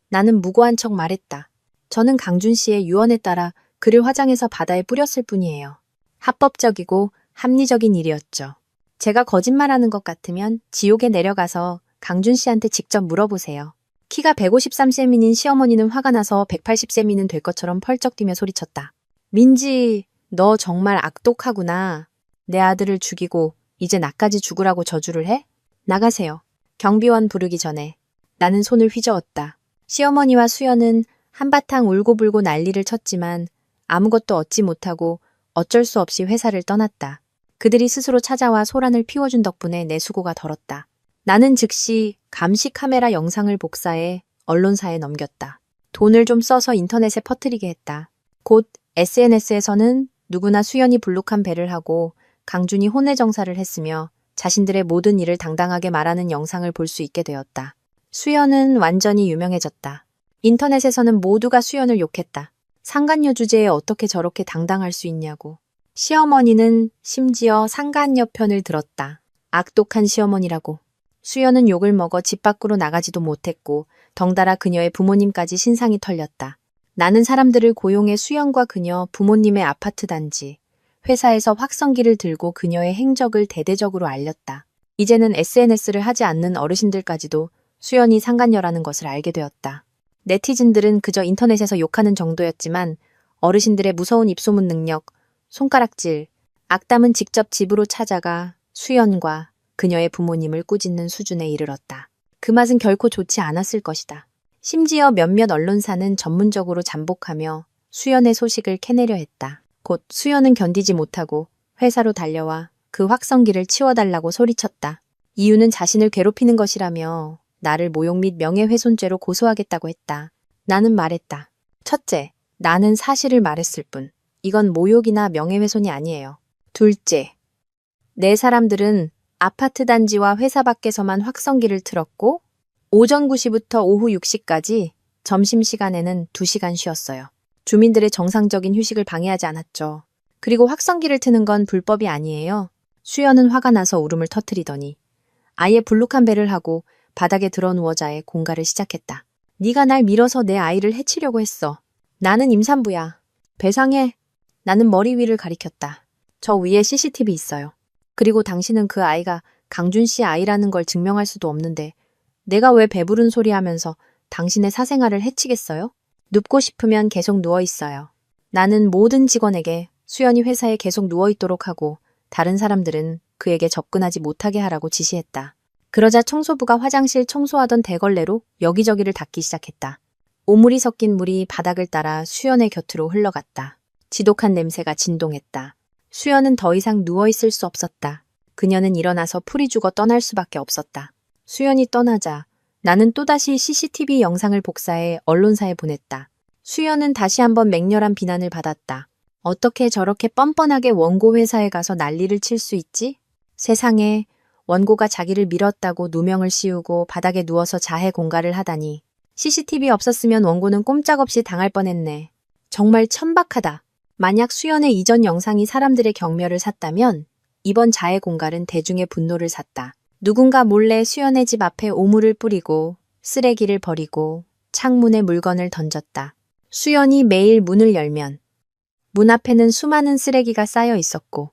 나는 무고한 척 말했다. 저는 강준 씨의 유언에 따라 그를 화장해서 바다에 뿌렸을 뿐이에요. 합법적이고 합리적인 일이었죠. 제가 거짓말하는 것 같으면 지옥에 내려가서 강준 씨한테 직접 물어보세요. 키가 153cm인 시어머니는 화가 나서 180cm는 될 것처럼 펄쩍 뛰며 소리쳤다. 민지, 너 정말 악독하구나. 내 아들을 죽이고 이제 나까지 죽으라고 저주를 해? 나가세요. 경비원 부르기 전에. 나는 손을 휘저었다. 시어머니와 수연은 한바탕 울고불고 난리를 쳤지만 아무것도 얻지 못하고 어쩔 수 없이 회사를 떠났다. 그들이 스스로 찾아와 소란을 피워준 덕분에 내 수고가 덜었다. 나는 즉시 감시 카메라 영상을 복사해 언론사에 넘겼다. 돈을 좀 써서 인터넷에 퍼뜨리게 했다. 곧 SNS에서는 누구나 수연이 불룩한 배를 하고 강준이 혼외정사를 했으며 자신들의 모든 일을 당당하게 말하는 영상을 볼 수 있게 되었다. 수연은 완전히 유명해졌다. 인터넷에서는 모두가 수연을 욕했다. 상간녀 주제에 어떻게 저렇게 당당할 수 있냐고. 시어머니는 심지어 상간녀 편을 들었다. 악독한 시어머니라고. 수연은 욕을 먹어 집 밖으로 나가지도 못했고 덩달아 그녀의 부모님까지 신상이 털렸다. 나는 사람들을 고용해 수연과 그녀 부모님의 아파트 단지, 회사에서 확성기를 들고 그녀의 행적을 대대적으로 알렸다. 이제는 SNS를 하지 않는 어르신들까지도 수연이 상간녀라는 것을 알게 되었다. 네티즌들은 그저 인터넷에서 욕하는 정도였지만 어르신들의 무서운 입소문 능력, 손가락질, 악담은 직접 집으로 찾아가 수연과 그녀의 부모님을 꾸짖는 수준에 이르렀다. 그 맛은 결코 좋지 않았을 것이다. 심지어 몇몇 언론사는 전문적으로 잠복하며 수연의 소식을 캐내려 했다. 곧 수연은 견디지 못하고 회사로 달려와 그 확성기를 치워달라고 소리쳤다. 이유는 자신을 괴롭히는 것이라며 나를 모욕 및 명예훼손죄로 고소하겠다고 했다. 나는 말했다. 첫째, 나는 사실을 말했을 뿐. 이건 모욕이나 명예훼손이 아니에요. 둘째, 내 사람들은 아파트 단지와 회사 밖에서만 확성기를 틀었고 오전 9시부터 오후 6시까지 점심시간에는 2시간 쉬었어요. 주민들의 정상적인 휴식을 방해하지 않았죠. 그리고 확성기를 트는 건 불법이 아니에요. 수연은 화가 나서 울음을 터뜨리더니 아예 불룩한 배를 하고 바닥에 드러누워 자해 공갈을 시작했다. 네가 날 밀어서 내 아이를 해치려고 했어. 나는 임산부야. 배상해. 나는 머리 위를 가리켰다. 저 위에 CCTV 있어요. 그리고 당신은 그 아이가 강준 씨 아이라는 걸 증명할 수도 없는데 내가 왜 배부른 소리 하면서 당신의 사생활을 해치겠어요? 눕고 싶으면 계속 누워있어요. 나는 모든 직원에게 수연이 회사에 계속 누워있도록 하고 다른 사람들은 그에게 접근하지 못하게 하라고 지시했다. 그러자 청소부가 화장실 청소하던 대걸레로 여기저기를 닦기 시작했다. 오물이 섞인 물이 바닥을 따라 수연의 곁으로 흘러갔다. 지독한 냄새가 진동했다. 수연은 더 이상 누워있을 수 없었다. 그녀는 일어나서 풀이 죽어 떠날 수밖에 없었다. 수연이 떠나자 나는 또다시 CCTV 영상을 복사해 언론사에 보냈다. 수연은 다시 한번 맹렬한 비난을 받았다. 어떻게 저렇게 뻔뻔하게 원고 회사에 가서 난리를 칠 수 있지? 세상에, 원고가 자기를 밀었다고 누명을 씌우고 바닥에 누워서 자해 공갈을 하다니. CCTV 없었으면 원고는 꼼짝없이 당할 뻔했네. 정말 천박하다. 만약 수연의 이전 영상이 사람들의 경멸을 샀다면 이번 자해 공갈은 대중의 분노를 샀다. 누군가 몰래 수연의 집 앞에 오물을 뿌리고 쓰레기를 버리고 창문에 물건을 던졌다. 수연이 매일 문을 열면 문 앞에는 수많은 쓰레기가 쌓여 있었고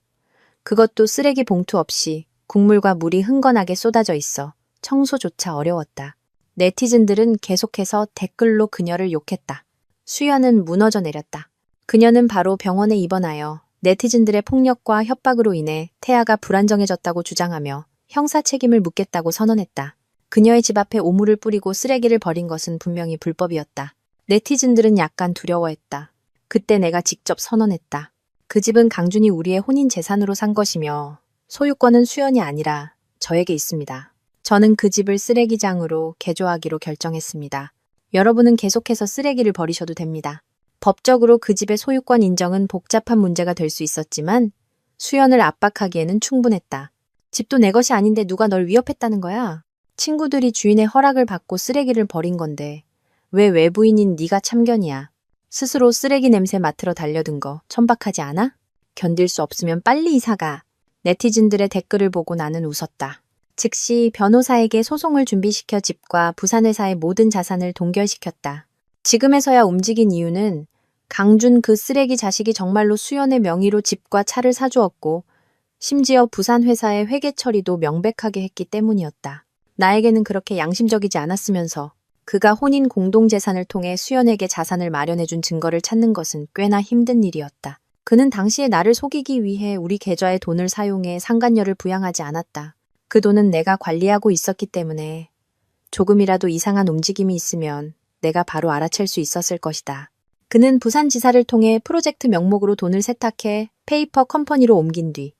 그것도 쓰레기 봉투 없이 국물과 물이 흥건하게 쏟아져 있어 청소조차 어려웠다. 네티즌들은 계속해서 댓글로 그녀를 욕했다. 수연은 무너져 내렸다. 그녀는 바로 병원에 입원하여 네티즌들의 폭력과 협박으로 인해 태아가 불안정해졌다고 주장하며 형사 책임을 묻겠다고 선언했다. 그녀의 집 앞에 오물을 뿌리고 쓰레기를 버린 것은 분명히 불법이었다. 네티즌들은 약간 두려워했다. 그때 내가 직접 선언했다. 그 집은 강준이 우리의 혼인 재산으로 산 것이며 소유권은 수연이 아니라 저에게 있습니다. 저는 그 집을 쓰레기장으로 개조하기로 결정했습니다. 여러분은 계속해서 쓰레기를 버리셔도 됩니다. 법적으로 그 집의 소유권 인정은 복잡한 문제가 될 수 있었지만 수연을 압박하기에는 충분했다. 집도 내 것이 아닌데 누가 널 위협했다는 거야? 친구들이 주인의 허락을 받고 쓰레기를 버린 건데 왜 외부인인 네가 참견이야? 스스로 쓰레기 냄새 맡으러 달려든 거 천박하지 않아? 견딜 수 없으면 빨리 이사가. 네티즌들의 댓글을 보고 나는 웃었다. 즉시 변호사에게 소송을 준비시켜 집과 부산회사의 모든 자산을 동결시켰다. 지금에서야 움직인 이유는 강준 그 쓰레기 자식이 정말로 수연의 명의로 집과 차를 사주었고 심지어 부산회사의 회계 처리도 명백하게 했기 때문이었다. 나에게는 그렇게 양심적이지 않았으면서 그가 혼인 공동재산을 통해 수연에게 자산을 마련해준 증거를 찾는 것은 꽤나 힘든 일이었다. 그는 당시에 나를 속이기 위해 우리 계좌의 돈을 사용해 상간녀를 부양하지 않았다. 그 돈은 내가 관리하고 있었기 때문에 조금이라도 이상한 움직임이 있으면 내가 바로 알아챌 수 있었을 것이다. 그는 부산지사를 통해 프로젝트 명목으로 돈을 세탁해 페이퍼 컴퍼니로 옮긴 뒤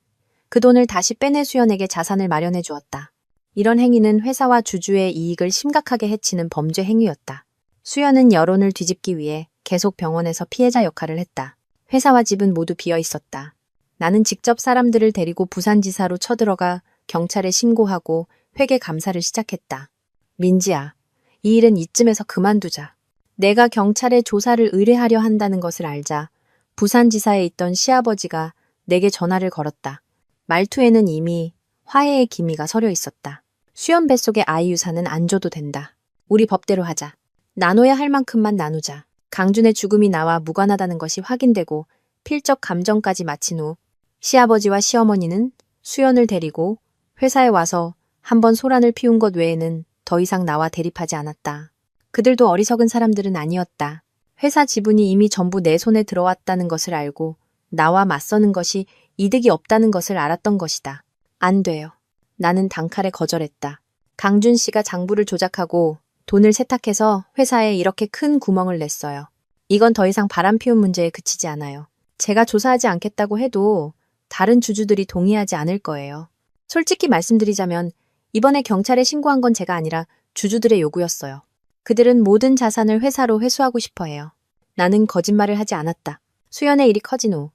그 돈을 다시 빼내 수연에게 자산을 마련해 주었다. 이런 행위는 회사와 주주의 이익을 심각하게 해치는 범죄 행위였다. 수연은 여론을 뒤집기 위해 계속 병원에서 피해자 역할을 했다. 회사와 집은 모두 비어 있었다. 나는 직접 사람들을 데리고 부산지사로 쳐들어가 경찰에 신고하고 회계 감사를 시작했다. 민지야, 이 일은 이쯤에서 그만두자. 내가 경찰에 조사를 의뢰하려 한다는 것을 알자 부산지사에 있던 시아버지가 내게 전화를 걸었다. 말투에는 이미 화해의 기미가 서려 있었다. 수연 뱃속의 아이 유산은 안 줘도 된다. 우리 법대로 하자. 나눠야 할 만큼만 나누자. 강준의 죽음이 나와 무관하다는 것이 확인되고 필적 감정까지 마친 후 시아버지와 시어머니는 수연을 데리고 회사에 와서 한번 소란을 피운 것 외에는 더 이상 나와 대립하지 않았다. 그들도 어리석은 사람들은 아니었다. 회사 지분이 이미 전부 내 손에 들어왔다는 것을 알고 나와 맞서는 것이 이득이 없다는 것을 알았던 것이다. 안 돼요. 나는 단칼에 거절했다. 강준 씨가 장부를 조작하고 돈을 세탁해서 회사에 이렇게 큰 구멍을 냈어요. 이건 더 이상 바람 피운 문제에 그치지 않아요. 제가 조사하지 않겠다고 해도 다른 주주들이 동의하지 않을 거예요. 솔직히 말씀드리자면 이번에 경찰에 신고한 건 제가 아니라 주주들의 요구였어요. 그들은 모든 자산을 회사로 회수하고 싶어 해요. 나는 거짓말을 하지 않았다. 수연의 일이 커진 후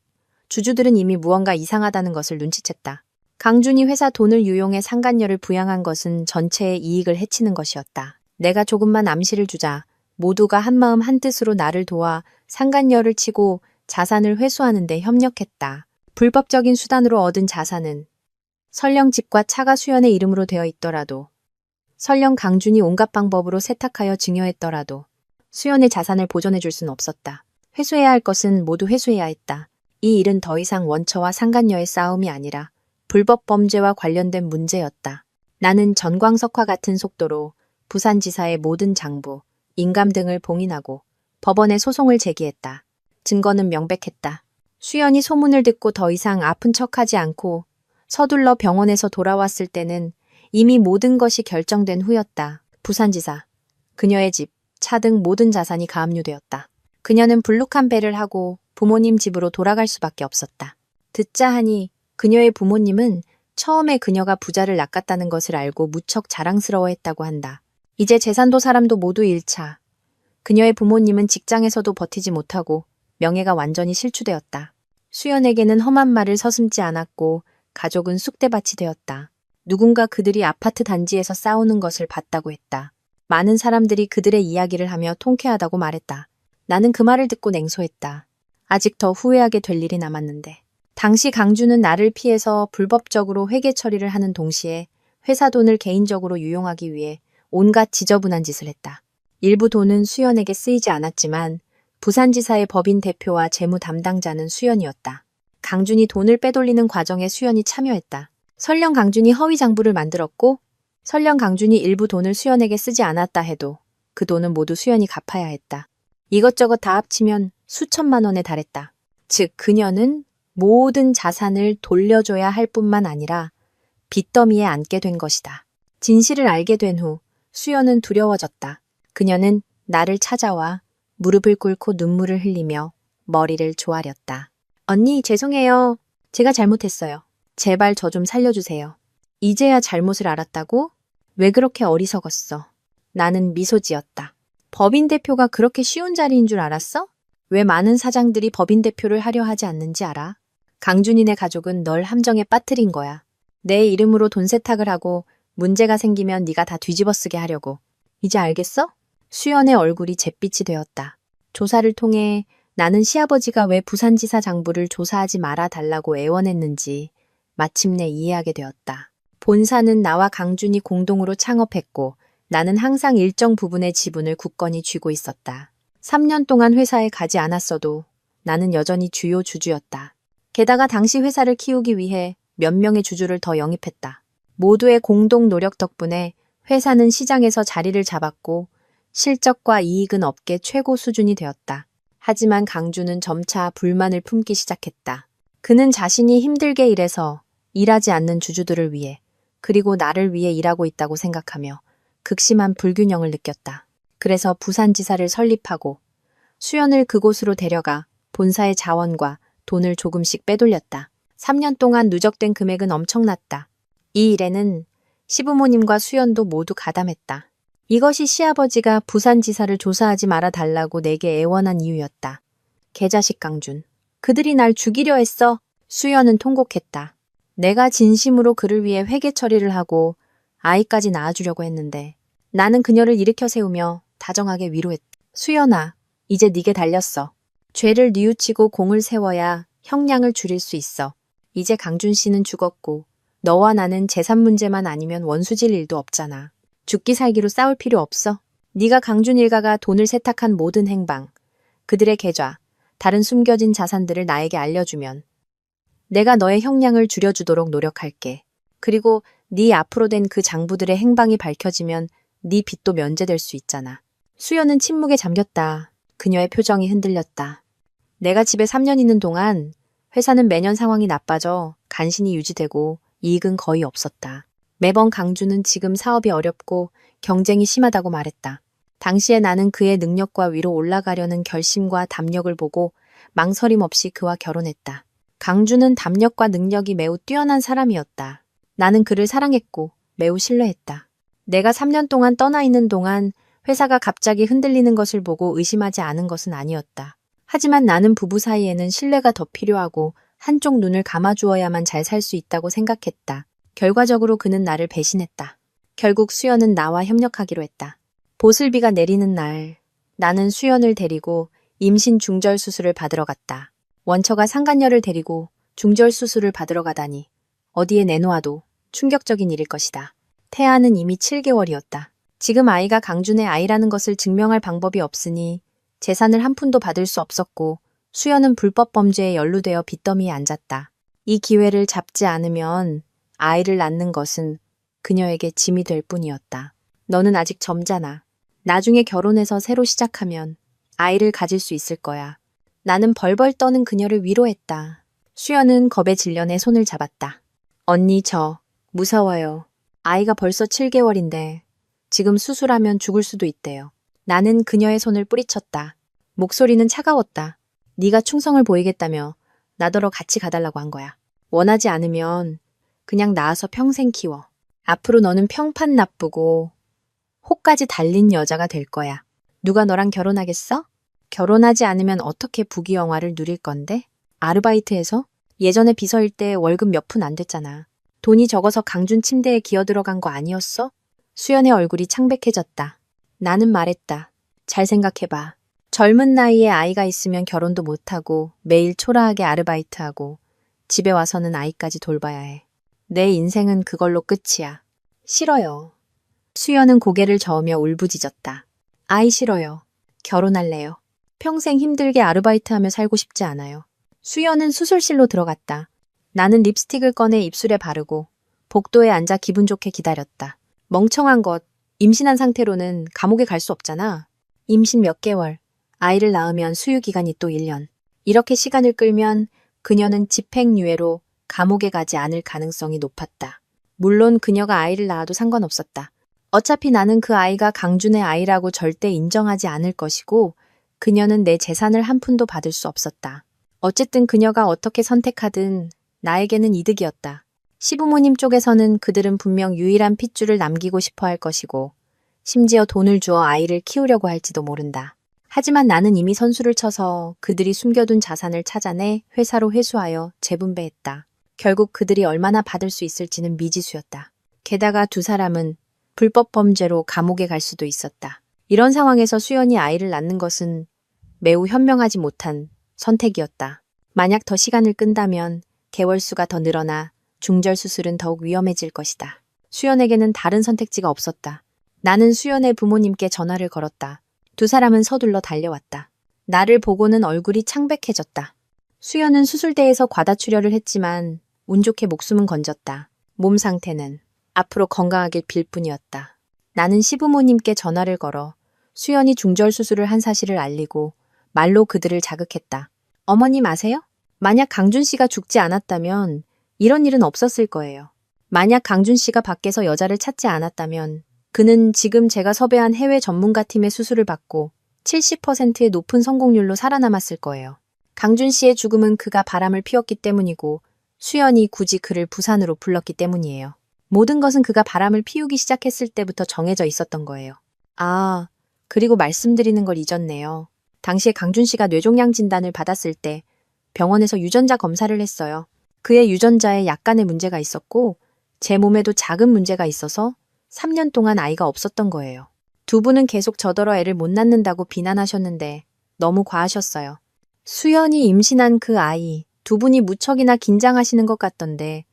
주주들은 이미 무언가 이상하다는 것을 눈치챘다. 강준이 회사 돈을 유용해 상간녀를 부양한 것은 전체의 이익을 해치는 것이었다. 내가 조금만 암시를 주자 모두가 한마음 한뜻으로 나를 도와 상간녀를 치고 자산을 회수하는 데 협력했다. 불법적인 수단으로 얻은 자산은 설령 집과 차가 수연의 이름으로 되어 있더라도 설령 강준이 온갖 방법으로 세탁하여 증여했더라도 수연의 자산을 보존해 줄 수는 없었다. 회수해야 할 것은 모두 회수해야 했다. 이 일은 더 이상 원처와 상간녀의 싸움이 아니라 불법 범죄와 관련된 문제였다. 나는 전광석과 같은 속도로 부산지사의 모든 장부, 인감 등을 봉인하고 법원에 소송을 제기했다. 증거는 명백했다. 수연이 소문을 듣고 더 이상 아픈 척하지 않고 서둘러 병원에서 돌아왔을 때는 이미 모든 것이 결정된 후였다. 부산지사, 그녀의 집, 차 등 모든 자산이 가압류되었다. 그녀는 불룩한 배를 하고 부모님 집으로 돌아갈 수밖에 없었다. 듣자 하니 그녀의 부모님은 처음에 그녀가 부자를 낚았다는 것을 알고 무척 자랑스러워했다고 한다. 이제 재산도 사람도 모두 잃자. 그녀의 부모님은 직장에서도 버티지 못하고 명예가 완전히 실추되었다. 수연에게는 험한 말을 서슴지 않았고 가족은 쑥대밭이 되었다. 누군가 그들이 아파트 단지에서 싸우는 것을 봤다고 했다. 많은 사람들이 그들의 이야기를 하며 통쾌하다고 말했다. 나는 그 말을 듣고 냉소했다. 아직 더 후회하게 될 일이 남았는데. 당시 강주는 나를 피해서 불법적으로 회계 처리를 하는 동시에 회사 돈을 개인적으로 유용하기 위해 온갖 지저분한 짓을 했다. 일부 돈은 수연에게 쓰이지 않았지만 부산지사의 법인 대표와 재무 담당자는 수연이었다. 강준이 돈을 빼돌리는 과정에 수연이 참여했다. 설령 강준이 허위 장부를 만들었고 설령 강준이 일부 돈을 수연에게 쓰지 않았다 해도 그 돈은 모두 수연이 갚아야 했다. 이것저것 다 합치면 수천만 원에 달했다. 즉 그녀는 모든 자산을 돌려줘야 할 뿐만 아니라 빚더미에 앉게 된 것이다. 진실을 알게 된 후 수연은 두려워졌다. 그녀는 나를 찾아와 무릎을 꿇고 눈물을 흘리며 머리를 조아렸다. 언니, 죄송해요. 제가 잘못했어요. 제발 저 좀 살려주세요. 이제야 잘못을 알았다고? 왜 그렇게 어리석었어? 나는 미소 지었다. 법인 대표가 그렇게 쉬운 자리인 줄 알았어? 왜 많은 사장들이 법인 대표를 하려 하지 않는지 알아? 강준이네 가족은 널 함정에 빠뜨린 거야. 내 이름으로 돈 세탁을 하고 문제가 생기면 네가 다 뒤집어쓰게 하려고. 이제 알겠어? 수연의 얼굴이 잿빛이 되었다. 조사를 통해 나는 시아버지가 왜 부산지사 장부를 조사하지 말아 달라고 애원했는지 마침내 이해하게 되었다. 본사는 나와 강준이 공동으로 창업했고 나는 항상 일정 부분의 지분을 굳건히 쥐고 있었다. 3년 동안 회사에 가지 않았어도 나는 여전히 주요 주주였다. 게다가 당시 회사를 키우기 위해 몇 명의 주주를 더 영입했다. 모두의 공동 노력 덕분에 회사는 시장에서 자리를 잡았고 실적과 이익은 업계 최고 수준이 되었다. 하지만 강주는 점차 불만을 품기 시작했다. 그는 자신이 힘들게 일해서 일하지 않는 주주들을 위해 그리고 나를 위해 일하고 있다고 생각하며 극심한 불균형을 느꼈다. 그래서 부산지사를 설립하고 수연을 그곳으로 데려가 본사의 자원과 돈을 조금씩 빼돌렸다. 3년 동안 누적된 금액은 엄청났다. 이 일에는 시부모님과 수연도 모두 가담했다. 이것이 시아버지가 부산지사를 조사하지 말아 달라고 내게 애원한 이유였다. 개자식 강준. 그들이 날 죽이려 했어. 수연은 통곡했다. 내가 진심으로 그를 위해 회계 처리를 하고 아이까지 낳아주려고 했는데 나는 그녀를 일으켜 세우며 다정하게 위로했다. 수연아, 이제 네게 달렸어. 죄를 뉘우치고 공을 세워야 형량을 줄일 수 있어. 이제 강준 씨는 죽었고 너와 나는 재산 문제만 아니면 원수질 일도 없잖아. 죽기 살기로 싸울 필요 없어. 네가 강준 일가가 돈을 세탁한 모든 행방, 그들의 계좌, 다른 숨겨진 자산들을 나에게 알려주면 내가 너의 형량을 줄여주도록 노력할게. 그리고 네 앞으로 된 그 장부들의 행방이 밝혀지면 네 빚도 면제될 수 있잖아. 수연은 침묵에 잠겼다. 그녀의 표정이 흔들렸다. 내가 집에 3년 있는 동안 회사는 매년 상황이 나빠져 간신히 유지되고 이익은 거의 없었다. 매번 강주는 지금 사업이 어렵고 경쟁이 심하다고 말했다. 당시에 나는 그의 능력과 위로 올라가려는 결심과 담력을 보고 망설임 없이 그와 결혼했다. 강주는 담력과 능력이 매우 뛰어난 사람이었다. 나는 그를 사랑했고 매우 신뢰했다. 내가 3년 동안 떠나 있는 동안 회사가 갑자기 흔들리는 것을 보고 의심하지 않은 것은 아니었다. 하지만 나는 부부 사이에는 신뢰가 더 필요하고 한쪽 눈을 감아주어야만 잘 살 수 있다고 생각했다. 결과적으로 그는 나를 배신했다. 결국 수연은 나와 협력하기로 했다. 보슬비가 내리는 날, 나는 수연을 데리고 임신 중절 수술을 받으러 갔다. 원처가 상간녀를 데리고 중절 수술을 받으러 가다니 어디에 내놓아도 충격적인 일일 것이다. 태아는 이미 7개월이었다. 지금 아이가 강준의 아이라는 것을 증명할 방법이 없으니 재산을 한 푼도 받을 수 없었고 수연은 불법 범죄에 연루되어 빚더미에 앉았다. 이 기회를 잡지 않으면 아이를 낳는 것은 그녀에게 짐이 될 뿐이었다. 너는 아직 젊잖아. 나중에 결혼해서 새로 시작하면 아이를 가질 수 있을 거야. 나는 벌벌 떠는 그녀를 위로했다. 수연은 겁에 질려 내 손을 잡았다. 언니, 저 무서워요. 아이가 벌써 7개월인데 지금 수술하면 죽을 수도 있대요. 나는 그녀의 손을 뿌리쳤다. 목소리는 차가웠다. 네가 충성을 보이겠다며 나더러 같이 가달라고 한 거야. 원하지 않으면 그냥 낳아서 평생 키워. 앞으로 너는 평판 나쁘고 호까지 달린 여자가 될 거야. 누가 너랑 결혼하겠어? 결혼하지 않으면 어떻게 부귀영화를 누릴 건데? 아르바이트해서? 예전에 비서일 때 월급 몇 푼 안 됐잖아. 돈이 적어서 강준 침대에 기어 들어간 거 아니었어? 수연의 얼굴이 창백해졌다. 나는 말했다. 잘 생각해봐. 젊은 나이에 아이가 있으면 결혼도 못하고 매일 초라하게 아르바이트하고 집에 와서는 아이까지 돌봐야 해. 내 인생은 그걸로 끝이야. 싫어요. 수연은 고개를 저으며 울부짖었다. 아이 싫어요. 결혼할래요. 평생 힘들게 아르바이트하며 살고 싶지 않아요. 수연은 수술실로 들어갔다. 나는 립스틱을 꺼내 입술에 바르고 복도에 앉아 기분 좋게 기다렸다. 멍청한 것, 임신한 상태로는 감옥에 갈 수 없잖아. 임신 몇 개월, 아이를 낳으면 수유기간이 또 1년. 이렇게 시간을 끌면 그녀는 집행유예로 감옥에 가지 않을 가능성이 높았다. 물론 그녀가 아이를 낳아도 상관없었다. 어차피 나는 그 아이가 강준의 아이라고 절대 인정하지 않을 것이고 그녀는 내 재산을 한 푼도 받을 수 없었다. 어쨌든 그녀가 어떻게 선택하든 나에게는 이득이었다. 시부모님 쪽에서는 그들은 분명 유일한 핏줄을 남기고 싶어 할 것이고 심지어 돈을 주어 아이를 키우려고 할지도 모른다. 하지만 나는 이미 선수를 쳐서 그들이 숨겨둔 자산을 찾아내 회사로 회수하여 재분배했다. 결국 그들이 얼마나 받을 수 있을지는 미지수였다. 게다가 두 사람은 불법 범죄로 감옥에 갈 수도 있었다. 이런 상황에서 수연이 아이를 낳는 것은 매우 현명하지 못한 선택이었다. 만약 더 시간을 끈다면 개월수가 더 늘어나 중절 수술은 더욱 위험해질 것이다. 수연에게는 다른 선택지가 없었다. 나는 수연의 부모님께 전화를 걸었다. 두 사람은 서둘러 달려왔다. 나를 보고는 얼굴이 창백해졌다. 수연은 수술대에서 과다출혈을 했지만 운 좋게 목숨은 건졌다. 몸 상태는 앞으로 건강하길 빌 뿐이었다. 나는 시부모님께 전화를 걸어 수연이 중절 수술을 한 사실을 알리고 말로 그들을 자극했다. 어머님 아세요? 만약 강준 씨가 죽지 않았다면 이런 일은 없었을 거예요. 만약 강준 씨가 밖에서 여자를 찾지 않았다면 그는 지금 제가 섭외한 해외 전문가팀의 수술을 받고 70%의 높은 성공률로 살아남았을 거예요. 강준 씨의 죽음은 그가 바람을 피웠기 때문이고 수연이 굳이 그를 부산으로 불렀기 때문이에요. 모든 것은 그가 바람을 피우기 시작했을 때부터 정해져 있었던 거예요. 아, 그리고 말씀드리는 걸 잊었네요. 당시에 강준 씨가 뇌종양 진단을 받았을 때 병원에서 유전자 검사를 했어요. 그의 유전자에 약간의 문제가 있었고 제 몸에도 작은 문제가 있어서 3년 동안 아이가 없었던 거예요. 두 분은 계속 저더러 애를 못 낳는다고 비난하셨는데 너무 과하셨어요. 수연이 임신한 그 아이, 두 분이 무척이나 긴장하시는 것 같던데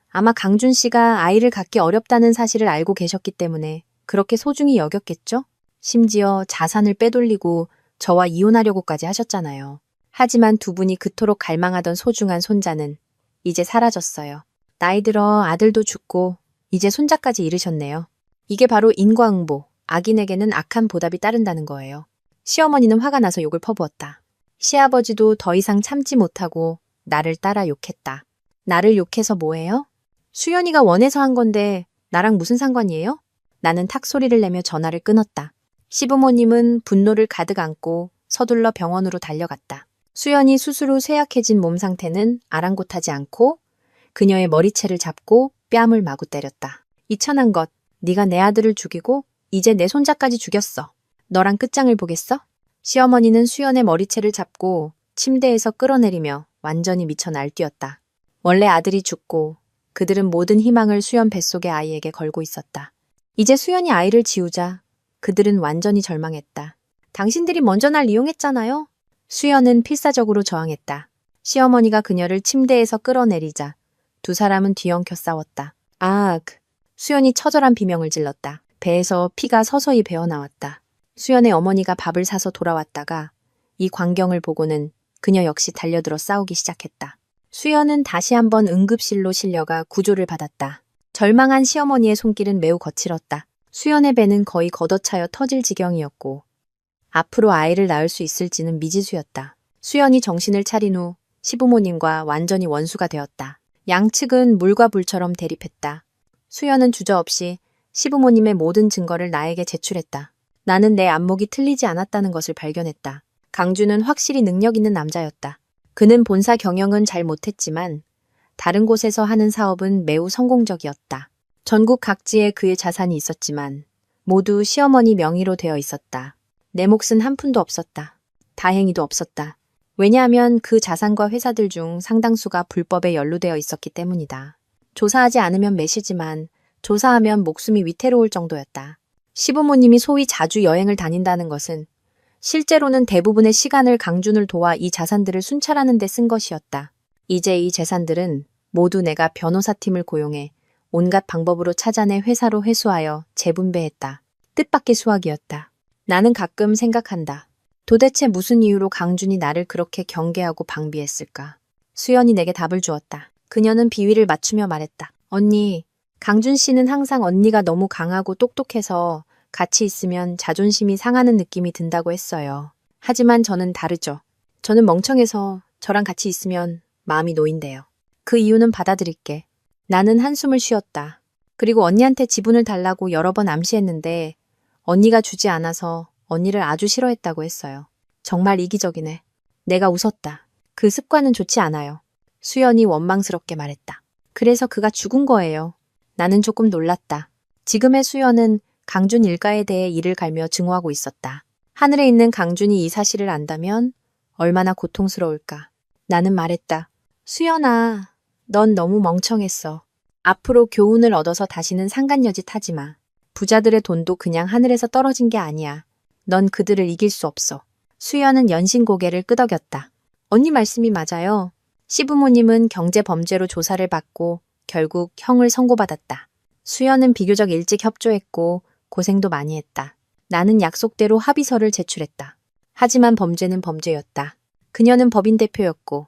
아마 강준 씨가 아이를 갖기 어렵다는 사실을 알고 계셨기 때문에 그렇게 소중히 여겼겠죠? 심지어 자산을 빼돌리고 저와 이혼하려고까지 하셨잖아요. 하지만 두 분이 그토록 갈망하던 소중한 손자는 이제 사라졌어요. 나이 들어 아들도 죽고 이제 손자까지 잃으셨네요. 이게 바로 인과응보, 악인에게는 악한 보답이 따른다는 거예요. 시어머니는 화가 나서 욕을 퍼부었다. 시아버지도 더 이상 참지 못하고 나를 따라 욕했다. 나를 욕해서 뭐해요? 수연이가 원해서 한 건데 나랑 무슨 상관이에요? 나는 탁 소리를 내며 전화를 끊었다. 시부모님은 분노를 가득 안고 서둘러 병원으로 달려갔다. 수연이 수술 후 쇠약해진 몸 상태는 아랑곳하지 않고 그녀의 머리채를 잡고 뺨을 마구 때렸다. 이 천한 것, 네가 내 아들을 죽이고 이제 내 손자까지 죽였어. 너랑 끝장을 보겠어? 시어머니는 수연의 머리채를 잡고 침대에서 끌어내리며 완전히 미쳐 날뛰었다. 원래 아들이 죽고 그들은 모든 희망을 수연 뱃속의 아이에게 걸고 있었다. 이제 수연이 아이를 지우자 그들은 완전히 절망했다. 당신들이 먼저 날 이용했잖아요. 수연은 필사적으로 저항했다. 시어머니가 그녀를 침대에서 끌어내리자 두 사람은 뒤엉켜 싸웠다. 수연이 처절한 비명을 질렀다. 배에서 피가 서서히 배어나왔다. 수연의 어머니가 밥을 사서 돌아왔다가 이 광경을 보고는 그녀 역시 달려들어 싸우기 시작했다. 수연은 다시 한번 응급실로 실려가 구조를 받았다. 절망한 시어머니의 손길은 매우 거칠었다. 수연의 배는 거의 걷어차여 터질 지경이었고 앞으로 아이를 낳을 수 있을지는 미지수였다. 수연이 정신을 차린 후 시부모님과 완전히 원수가 되었다. 양측은 물과 불처럼 대립했다. 수연은 주저없이 시부모님의 모든 증거를 나에게 제출했다. 나는 내 안목이 틀리지 않았다는 것을 발견했다. 강준은 확실히 능력 있는 남자였다. 그는 본사 경영은 잘 못했지만 다른 곳에서 하는 사업은 매우 성공적이었다. 전국 각지에 그의 자산이 있었지만 모두 시어머니 명의로 되어 있었다. 내 몫은 한 푼도 없었다. 다행히도 없었다. 왜냐하면 그 자산과 회사들 중 상당수가 불법에 연루되어 있었기 때문이다. 조사하지 않으면 매시지만 조사하면 목숨이 위태로울 정도였다. 시부모님이 소위 자주 여행을 다닌다는 것은 실제로는 대부분의 시간을 강준을 도와 이 자산들을 순찰하는 데 쓴 것이었다. 이제 이 재산들은 모두 내가 변호사팀을 고용해 온갖 방법으로 찾아내 회사로 회수하여 재분배했다. 뜻밖의 수확이었다. 나는 가끔 생각한다. 도대체 무슨 이유로 강준이 나를 그렇게 경계하고 방비했을까? 수연이 내게 답을 주었다. 그녀는 비위를 맞추며 말했다. 언니, 강준 씨는 항상 언니가 너무 강하고 똑똑해서 같이 있으면 자존심이 상하는 느낌이 든다고 했어요. 하지만 저는 다르죠. 저는 멍청해서 저랑 같이 있으면 마음이 놓인대요. 그 이유는 받아들일게. 나는 한숨을 쉬었다. 그리고 언니한테 지분을 달라고 여러 번 암시했는데 언니가 주지 않아서 언니를 아주 싫어했다고 했어요. 정말 이기적이네. 내가 웃었다. 그 습관은 좋지 않아요. 수연이 원망스럽게 말했다. 그래서 그가 죽은 거예요. 나는 조금 놀랐다. 지금의 수연은 강준 일가에 대해 이를 갈며 증오하고 있었다. 하늘에 있는 강준이 이 사실을 안다면 얼마나 고통스러울까. 나는 말했다. 수연아, 넌 너무 멍청했어. 앞으로 교훈을 얻어서 다시는 상간여짓 하지 마. 부자들의 돈도 그냥 하늘에서 떨어진 게 아니야. 넌 그들을 이길 수 없어. 수연은 연신 고개를 끄덕였다. 언니 말씀이 맞아요. 시부모님은 경제범죄로 조사를 받고 결국 형을 선고받았다. 수연은 비교적 일찍 협조했고 고생도 많이 했다. 나는 약속대로 합의서를 제출했다. 하지만 범죄는 범죄였다. 그녀는 법인 대표였고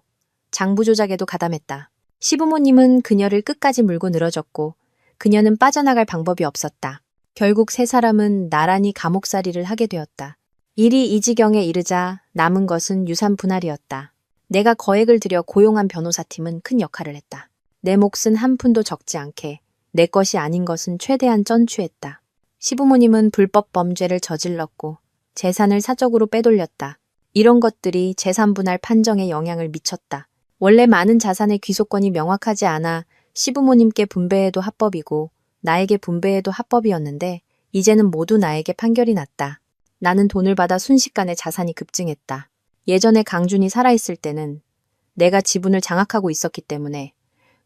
장부 조작에도 가담했다. 시부모님은 그녀를 끝까지 물고 늘어졌고 그녀는 빠져나갈 방법이 없었다. 결국 세 사람은 나란히 감옥살이를 하게 되었다. 일이 이 지경에 이르자 남은 것은 유산 분할이었다. 내가 거액을 들여 고용한 변호사팀은 큰 역할을 했다. 내 몫은 한 푼도 적지 않게 내 것이 아닌 것은 최대한 쩐취했다. 시부모님은 불법 범죄를 저질렀고 재산을 사적으로 빼돌렸다. 이런 것들이 재산 분할 판정에 영향을 미쳤다. 원래 많은 자산의 귀속권이 명확하지 않아 시부모님께 분배해도 합법이고 나에게 분배해도 합법이었는데 이제는 모두 나에게 판결이 났다. 나는 돈을 받아 순식간에 자산이 급증했다. 예전에 강준이 살아있을 때는 내가 지분을 장악하고 있었기 때문에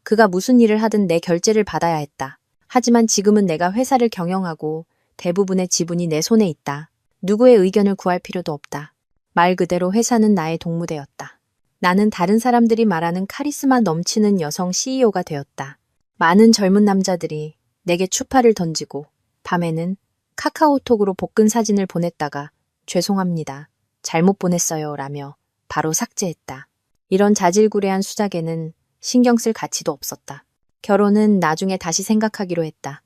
그가 무슨 일을 하든 내 결제를 받아야 했다. 하지만 지금은 내가 회사를 경영하고 대부분의 지분이 내 손에 있다. 누구의 의견을 구할 필요도 없다. 말 그대로 회사는 나의 동무되었다. 나는 다른 사람들이 말하는 카리스마 넘치는 여성 CEO가 되었다. 많은 젊은 남자들이 내게 추파를 던지고 밤에는 카카오톡으로 복근 사진을 보냈다가 죄송합니다. 잘못 보냈어요 라며 바로 삭제했다. 이런 자질구레한 수작에는 신경 쓸 가치도 없었다. 결혼은 나중에 다시 생각하기로 했다.